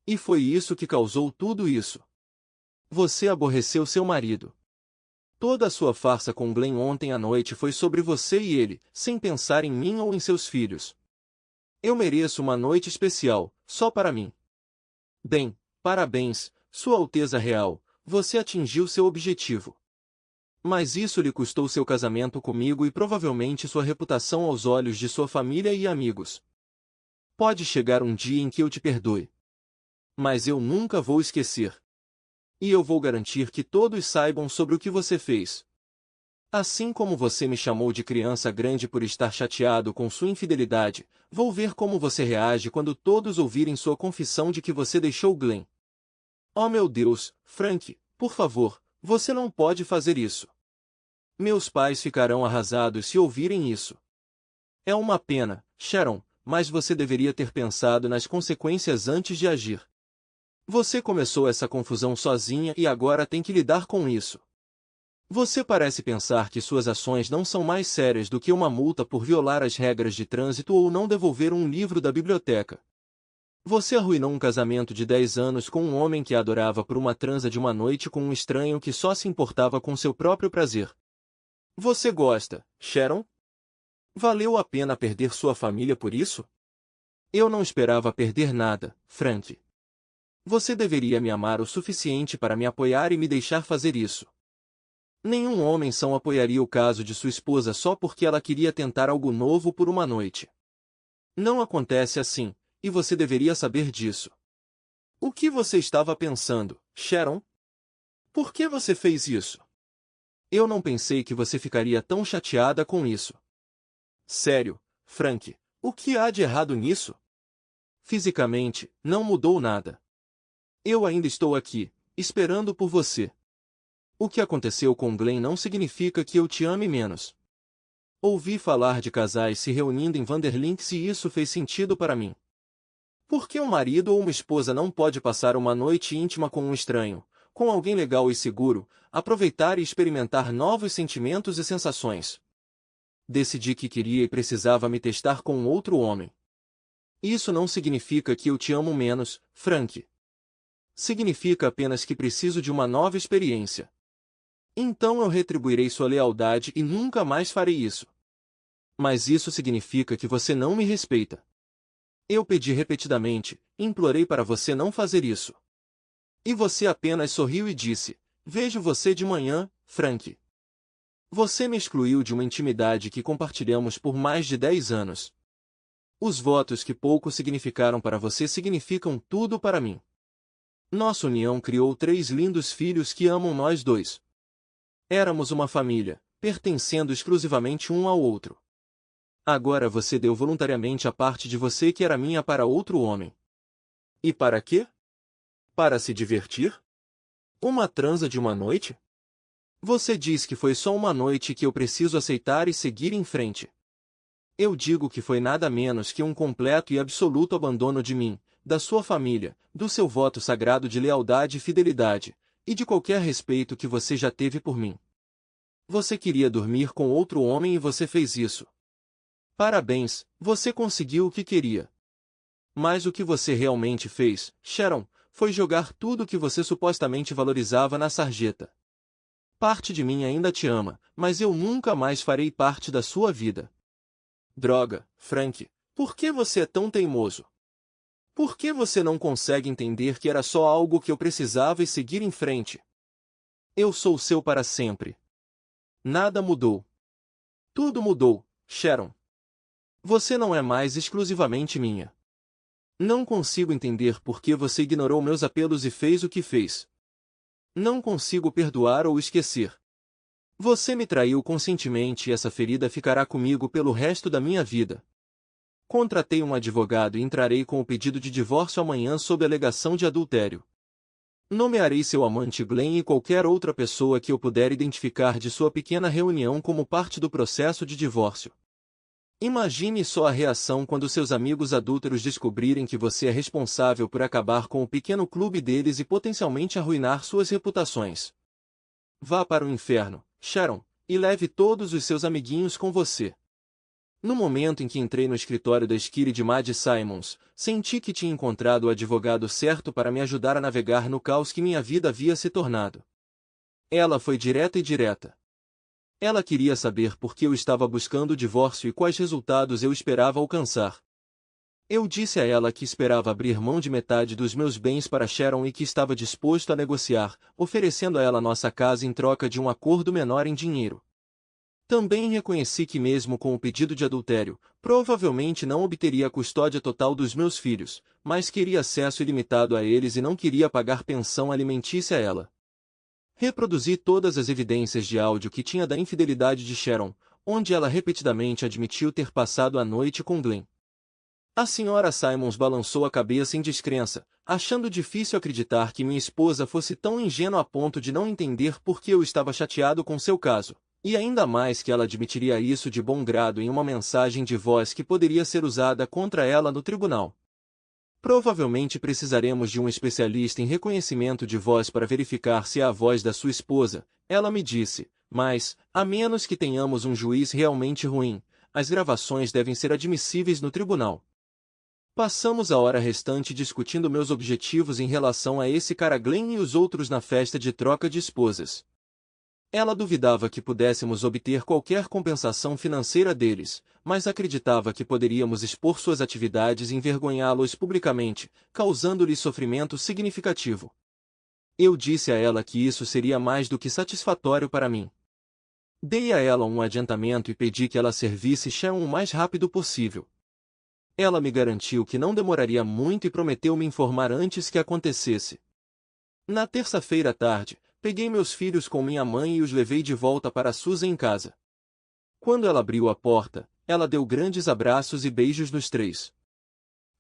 E foi isso que causou tudo isso. Você aborreceu seu marido. Toda a sua farsa com Glenn ontem à noite foi sobre você e ele, sem pensar em mim ou em seus filhos. Eu mereço uma noite especial, só para mim. Bem, parabéns, Sua Alteza Real, você atingiu seu objetivo. Mas isso lhe custou seu casamento comigo e provavelmente sua reputação aos olhos de sua família e amigos. Pode chegar um dia em que eu te perdoe. Mas eu nunca vou esquecer. E eu vou garantir que todos saibam sobre o que você fez. Assim como você me chamou de criança grande por estar chateado com sua infidelidade, vou ver como você reage quando todos ouvirem sua confissão de que você deixou Glenn. Oh meu Deus, Frank, por favor, você não pode fazer isso. Meus pais ficarão arrasados se ouvirem isso. É uma pena, Sharon, mas você deveria ter pensado nas consequências antes de agir. Você começou essa confusão sozinha e agora tem que lidar com isso. Você parece pensar que suas ações não são mais sérias do que uma multa por violar as regras de trânsito ou não devolver um livro da biblioteca. Você arruinou um casamento de 10 anos com um homem que a adorava por uma transa de uma noite com um estranho que só se importava com seu próprio prazer. Você gosta, Sharon? Valeu a pena perder sua família por isso? Eu não esperava perder nada, Frank. Você deveria me amar o suficiente para me apoiar e me deixar fazer isso. Nenhum homem são apoiaria o caso de sua esposa só porque ela queria tentar algo novo por uma noite. Não acontece assim, e você deveria saber disso. O que você estava pensando, Sharon? Por que você fez isso? Eu não pensei que você ficaria tão chateada com isso. Sério, Frank, o que há de errado nisso? Fisicamente, não mudou nada. Eu ainda estou aqui, esperando por você. O que aconteceu com Glenn não significa que eu te ame menos. Ouvi falar de casais se reunindo em Vanderlinks e isso fez sentido para mim. Por que um marido ou uma esposa não pode passar uma noite íntima com um estranho, com alguém legal e seguro, aproveitar e experimentar novos sentimentos e sensações? Decidi que queria e precisava me testar com outro homem. Isso não significa que eu te amo menos, Frank. Significa apenas que preciso de uma nova experiência. Então eu retribuirei sua lealdade e nunca mais farei isso. Mas isso significa que você não me respeita. Eu pedi repetidamente, implorei para você não fazer isso. E você apenas sorriu e disse, vejo você de manhã, Frank. Você me excluiu de uma intimidade que compartilhamos por mais de 10 anos. Os votos que pouco significaram para você significam tudo para mim. Nossa união criou 3 lindos filhos que amam nós dois. Éramos uma família, pertencendo exclusivamente um ao outro. Agora você deu voluntariamente a parte de você que era minha para outro homem. E para quê? Para se divertir? Uma transa de uma noite? Você diz que foi só uma noite e que eu preciso aceitar e seguir em frente. Eu digo que foi nada menos que um completo e absoluto abandono de mim, da sua família, do seu voto sagrado de lealdade e fidelidade, e de qualquer respeito que você já teve por mim. Você queria dormir com outro homem e você fez isso. Parabéns, você conseguiu o que queria. Mas o que você realmente fez, Sharon, foi jogar tudo o que você supostamente valorizava na sarjeta. Parte de mim ainda te ama, mas eu nunca mais farei parte da sua vida. Droga, Frank, por que você é tão teimoso? Por que você não consegue entender que era só algo que eu precisava e seguir em frente? Eu sou seu para sempre. Nada mudou. Tudo mudou, Sharon. Você não é mais exclusivamente minha. Não consigo entender por que você ignorou meus apelos e fez o que fez. Não consigo perdoar ou esquecer. Você me traiu conscientemente e essa ferida ficará comigo pelo resto da minha vida. Contratei um advogado e entrarei com o pedido de divórcio amanhã sob alegação de adultério. Nomearei seu amante Glenn e qualquer outra pessoa que eu puder identificar de sua pequena reunião como parte do processo de divórcio. Imagine só a reação quando seus amigos adúlteros descobrirem que você é responsável por acabar com o pequeno clube deles e potencialmente arruinar suas reputações. Vá para o inferno, Sharon, e leve todos os seus amiguinhos com você. No momento em que entrei no escritório da Skiri de Maddie Simons, senti que tinha encontrado o advogado certo para me ajudar a navegar no caos que minha vida havia se tornado. Ela foi direta e direta. Ela queria saber por que eu estava buscando o divórcio e quais resultados eu esperava alcançar. Eu disse a ela que esperava abrir mão de metade dos meus bens para Sharon e que estava disposto a negociar, oferecendo a ela nossa casa em troca de um acordo menor em dinheiro. Também reconheci que mesmo com o pedido de adultério, provavelmente não obteria a custódia total dos meus filhos, mas queria acesso ilimitado a eles e não queria pagar pensão alimentícia a ela. Reproduzi todas as evidências de áudio que tinha da infidelidade de Sharon, onde ela repetidamente admitiu ter passado a noite com Glenn. A senhora Simons balançou a cabeça em descrença, achando difícil acreditar que minha esposa fosse tão ingênua a ponto de não entender por que eu estava chateado com seu caso. E ainda mais que ela admitiria isso de bom grado em uma mensagem de voz que poderia ser usada contra ela no tribunal. Provavelmente precisaremos de um especialista em reconhecimento de voz para verificar se é a voz da sua esposa, ela me disse, mas, a menos que tenhamos um juiz realmente ruim, as gravações devem ser admissíveis no tribunal. Passamos a hora restante discutindo meus objetivos em relação a esse cara Glenn e os outros na festa de troca de esposas. Ela duvidava que pudéssemos obter qualquer compensação financeira deles, mas acreditava que poderíamos expor suas atividades e envergonhá-los publicamente, causando-lhes sofrimento significativo. Eu disse a ela que isso seria mais do que satisfatório para mim. Dei a ela um adiantamento e pedi que ela servisse Sharon o mais rápido possível. Ela me garantiu que não demoraria muito e prometeu me informar antes que acontecesse. Na terça-feira à tarde, peguei meus filhos com minha mãe e os levei de volta para Susan em casa. Quando ela abriu a porta, ela deu grandes abraços e beijos nos três.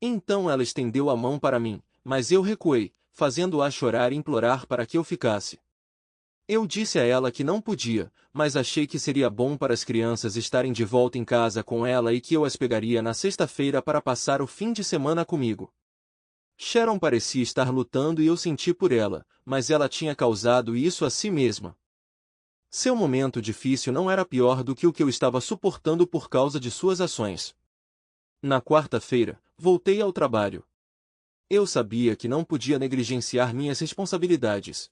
Então ela estendeu a mão para mim, mas eu recuei, fazendo-a chorar e implorar para que eu ficasse. Eu disse a ela que não podia, mas achei que seria bom para as crianças estarem de volta em casa com ela e que eu as pegaria na sexta-feira para passar o fim de semana comigo. Sharon parecia estar lutando e eu senti por ela, mas ela tinha causado isso a si mesma. Seu momento difícil não era pior do que o que eu estava suportando por causa de suas ações. Na quarta-feira, voltei ao trabalho. Eu sabia que não podia negligenciar minhas responsabilidades.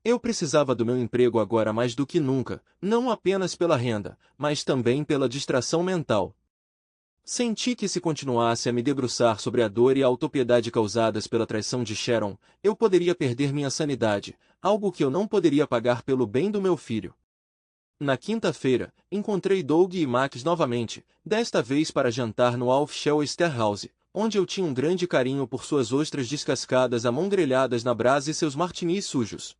Eu precisava do meu emprego agora mais do que nunca, não apenas pela renda, mas também pela distração mental. Senti que se continuasse a me debruçar sobre a dor e a autopiedade causadas pela traição de Sharon, eu poderia perder minha sanidade, algo que eu não poderia pagar pelo bem do meu filho. Na quinta-feira, encontrei Doug e Max novamente, desta vez para jantar no Alf Shell Steakhouse, onde eu tinha um grande carinho por suas ostras descascadas à mão grelhadas na brasa e seus martinis sujos.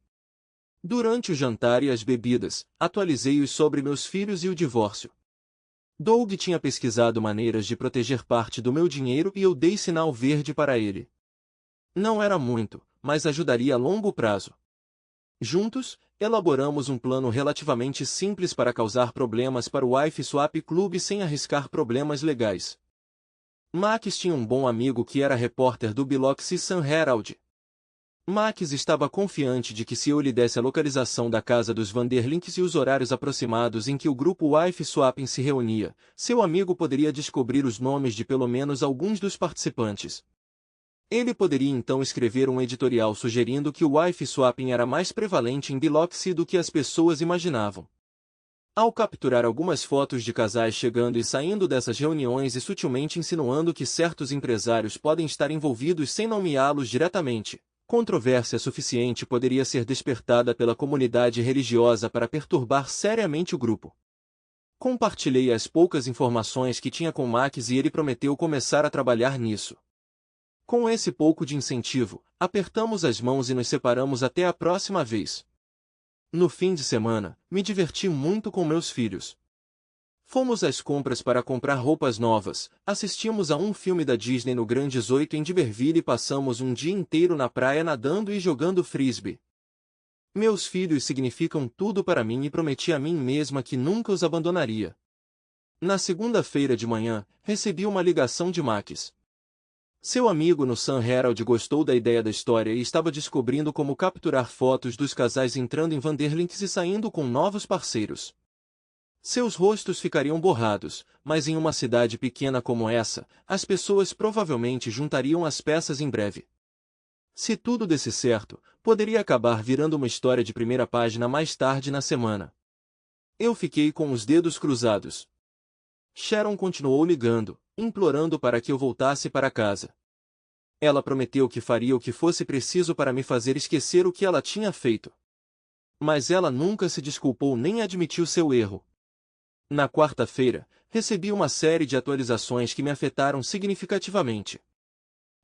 Durante o jantar e as bebidas, atualizei-os sobre meus filhos e o divórcio. Doug tinha pesquisado maneiras de proteger parte do meu dinheiro e eu dei sinal verde para ele. Não era muito, mas ajudaria a longo prazo. Juntos, elaboramos um plano relativamente simples para causar problemas para o Wife Swap Club sem arriscar problemas legais. Max tinha um bom amigo que era repórter do Biloxi Sun Herald. Max estava confiante de que se eu lhe desse a localização da casa dos Vanderlinks e os horários aproximados em que o grupo Wife Swapping se reunia, seu amigo poderia descobrir os nomes de pelo menos alguns dos participantes. Ele poderia então escrever um editorial sugerindo que o Wife Swapping era mais prevalente em Biloxi do que as pessoas imaginavam. Ao capturar algumas fotos de casais chegando e saindo dessas reuniões e sutilmente insinuando que certos empresários podem estar envolvidos sem nomeá-los diretamente, controvérsia suficiente poderia ser despertada pela comunidade religiosa para perturbar seriamente o grupo. Compartilhei as poucas informações que tinha com Max e ele prometeu começar a trabalhar nisso. Com esse pouco de incentivo, apertamos as mãos e nos separamos até a próxima vez. No fim de semana, me diverti muito com meus filhos. Fomos às compras para comprar roupas novas, assistimos a um filme da Disney no Grand 18 em D'Iberville e passamos um dia inteiro na praia nadando e jogando frisbee. Meus filhos significam tudo para mim e prometi a mim mesma que nunca os abandonaria. Na segunda-feira de manhã, recebi uma ligação de Max. Seu amigo no Sun Herald gostou da ideia da história e estava descobrindo como capturar fotos dos casais entrando em Vanderlinks e saindo com novos parceiros. Seus rostos ficariam borrados, mas em uma cidade pequena como essa, as pessoas provavelmente juntariam as peças em breve. Se tudo desse certo, poderia acabar virando uma história de primeira página mais tarde na semana. Eu fiquei com os dedos cruzados. Sharon continuou ligando, implorando para que eu voltasse para casa. Ela prometeu que faria o que fosse preciso para me fazer esquecer o que ela tinha feito. Mas ela nunca se desculpou nem admitiu seu erro. Na quarta-feira, recebi uma série de atualizações que me afetaram significativamente.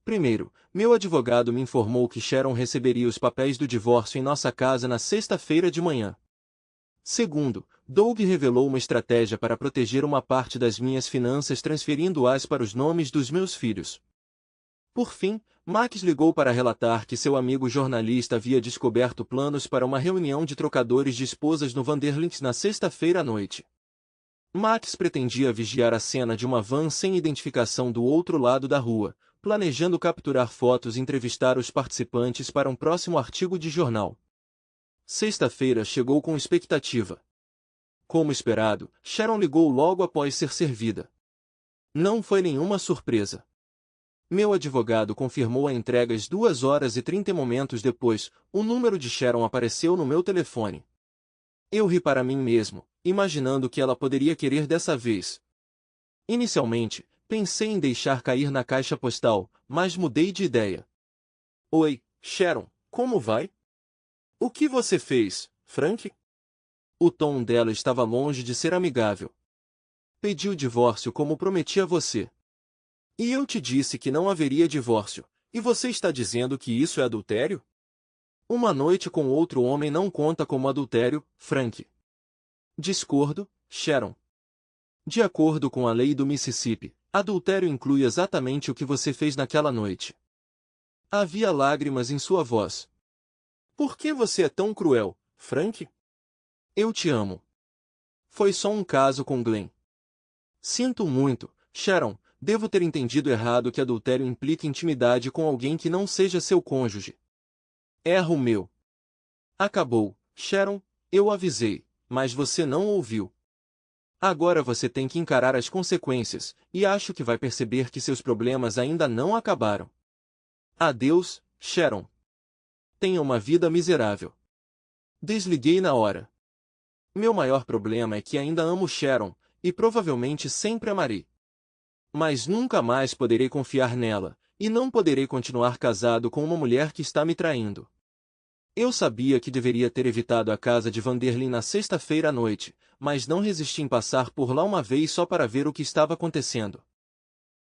Primeiro, meu advogado me informou que Sharon receberia os papéis do divórcio em nossa casa na sexta-feira de manhã. Segundo, Doug revelou uma estratégia para proteger uma parte das minhas finanças transferindo-as para os nomes dos meus filhos. Por fim, Max ligou para relatar que seu amigo jornalista havia descoberto planos para uma reunião de trocadores de esposas no Vanderlinks na sexta-feira à noite. Max pretendia vigiar a cena de uma van sem identificação do outro lado da rua, planejando capturar fotos e entrevistar os participantes para um próximo artigo de jornal. Sexta-feira chegou com expectativa. Como esperado, Sharon ligou logo após ser servida. Não foi nenhuma surpresa. Meu advogado confirmou a entrega às 2 horas e 30 momentos depois, o número de Sharon apareceu no meu telefone. Eu ri para mim mesmo, imaginando o que ela poderia querer dessa vez. Inicialmente, pensei em deixar cair na caixa postal, mas mudei de ideia. Oi, Sharon, como vai? O que você fez, Frank? O tom dela estava longe de ser amigável. Pedi o divórcio como prometi a você. E eu te disse que não haveria divórcio, e você está dizendo que isso é adultério? Uma noite com outro homem não conta como adultério, Frank. Discordo, Sharon. De acordo com a lei do Mississippi, adultério inclui exatamente o que você fez naquela noite. Havia lágrimas em sua voz. Por que você é tão cruel, Frank? Eu te amo. Foi só um caso com Glenn. Sinto muito, Sharon, devo ter entendido errado que adultério implica intimidade com alguém que não seja seu cônjuge. Erro meu. Acabou, Sharon, eu avisei, mas você não ouviu. Agora você tem que encarar as consequências, e acho que vai perceber que seus problemas ainda não acabaram. Adeus, Sharon. Tenha uma vida miserável. Desliguei na hora. Meu maior problema é que ainda amo Sharon, e provavelmente sempre amarei. Mas nunca mais poderei confiar nela, e não poderei continuar casado com uma mulher que está me traindo. Eu sabia que deveria ter evitado a casa de Vanderlyn na sexta-feira à noite, mas não resisti em passar por lá uma vez só para ver o que estava acontecendo.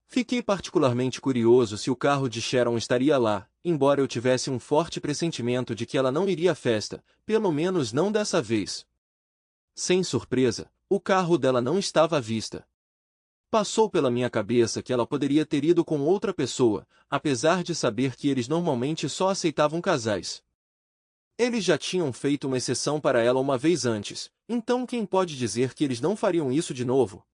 Fiquei particularmente curioso se o carro de Sharon estaria lá, embora eu tivesse um forte pressentimento de que ela não iria à festa, pelo menos não dessa vez. Sem surpresa, o carro dela não estava à vista. Passou pela minha cabeça que ela poderia ter ido com outra pessoa, apesar de saber que eles normalmente só aceitavam casais. Eles já tinham feito uma exceção para ela uma vez antes, então quem pode dizer que eles não fariam isso de novo?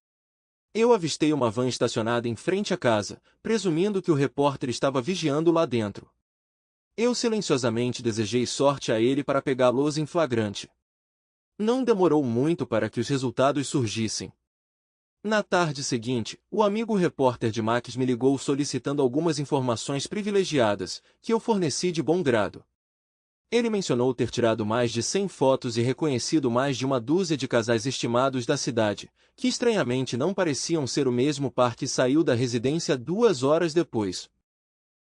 Eu avistei uma van estacionada em frente à casa, presumindo que o repórter estava vigiando lá dentro. Eu silenciosamente desejei sorte a ele para pegá-los em flagrante. Não demorou muito para que os resultados surgissem. Na tarde seguinte, o amigo repórter de Max me ligou solicitando algumas informações privilegiadas, que eu forneci de bom grado. Ele mencionou ter tirado mais de 100 fotos e reconhecido mais de uma dúzia de casais estimados da cidade, que estranhamente não pareciam ser o mesmo par que saiu da residência 2 horas depois.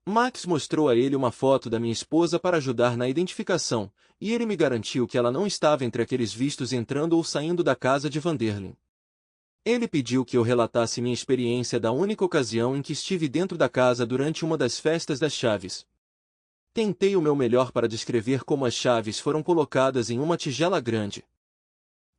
Max mostrou a ele uma foto da minha esposa para ajudar na identificação, e ele me garantiu que ela não estava entre aqueles vistos entrando ou saindo da casa de Vanderlyn. Ele pediu que eu relatasse minha experiência da única ocasião em que estive dentro da casa durante uma das festas das chaves. Tentei o meu melhor para descrever como as chaves foram colocadas em uma tigela grande.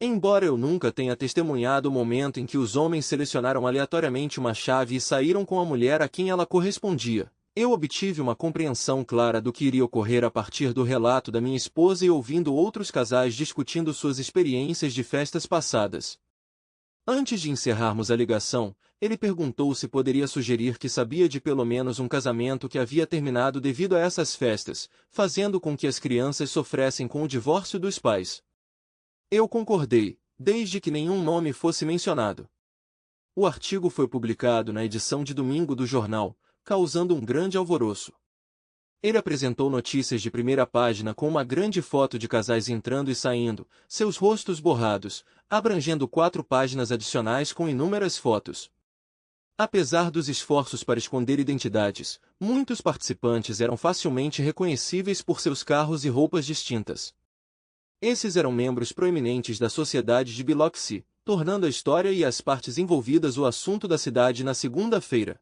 Embora eu nunca tenha testemunhado o momento em que os homens selecionaram aleatoriamente uma chave e saíram com a mulher a quem ela correspondia, eu obtive uma compreensão clara do que iria ocorrer a partir do relato da minha esposa e ouvindo outros casais discutindo suas experiências de festas passadas. Antes de encerrarmos a ligação, ele perguntou se poderia sugerir que sabia de pelo menos um casamento que havia terminado devido a essas festas, fazendo com que as crianças sofressem com o divórcio dos pais. Eu concordei, desde que nenhum nome fosse mencionado. O artigo foi publicado na edição de domingo do jornal, causando um grande alvoroço. Ele apresentou notícias de primeira página com uma grande foto de casais entrando e saindo, seus rostos borrados, abrangendo 4 páginas adicionais com inúmeras fotos. Apesar dos esforços para esconder identidades, muitos participantes eram facilmente reconhecíveis por seus carros e roupas distintas. Esses eram membros proeminentes da sociedade de Biloxi, tornando a história e as partes envolvidas o assunto da cidade na segunda-feira.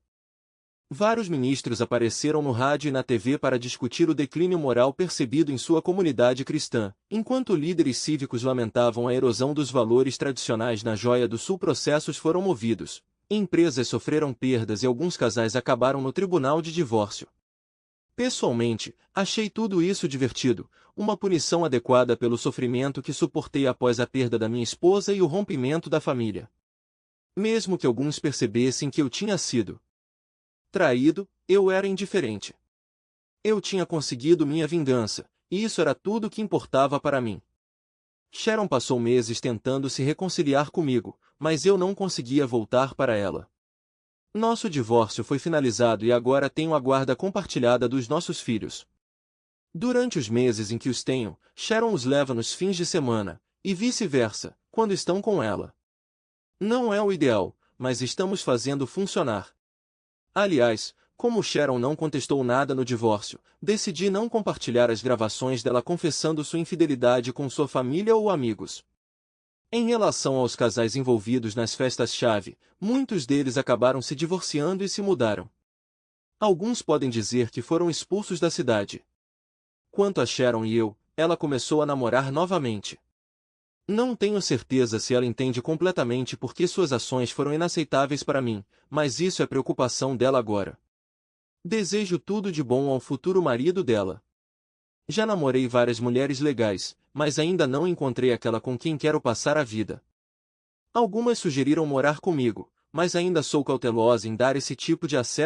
Vários ministros apareceram no rádio e na TV para discutir o declínio moral percebido em sua comunidade cristã, enquanto líderes cívicos lamentavam a erosão dos valores tradicionais na Joia do Sul. Processos foram movidos, empresas sofreram perdas e alguns casais acabaram no tribunal de divórcio. Pessoalmente, achei tudo isso divertido, uma punição adequada pelo sofrimento que suportei após a perda da minha esposa e o rompimento da família. Mesmo que alguns percebessem que eu tinha sido traído, eu era indiferente. Eu tinha conseguido minha vingança, e isso era tudo o que importava para mim. Sharon passou meses tentando se reconciliar comigo, mas eu não conseguia voltar para ela. Nosso divórcio foi finalizado e agora tenho a guarda compartilhada dos nossos filhos. Durante os meses em que os tenho, Sharon os leva nos fins de semana, e vice-versa, quando estão com ela. Não é o ideal, mas estamos fazendo funcionar. Aliás, como Sharon não contestou nada no divórcio, decidi não compartilhar as gravações dela confessando sua infidelidade com sua família ou amigos. Em relação aos casais envolvidos nas festas-chave, muitos deles acabaram se divorciando e se mudaram. Alguns podem dizer que foram expulsos da cidade. Quanto a Sharon e eu, ela começou a namorar novamente. Não tenho certeza se ela entende completamente por que suas ações foram inaceitáveis para mim, mas isso é preocupação dela agora. Desejo tudo de bom ao futuro marido dela. Já namorei várias mulheres legais, mas ainda não encontrei aquela com quem quero passar a vida. Algumas sugeriram morar comigo, mas ainda sou cautelosa em dar esse tipo de acesso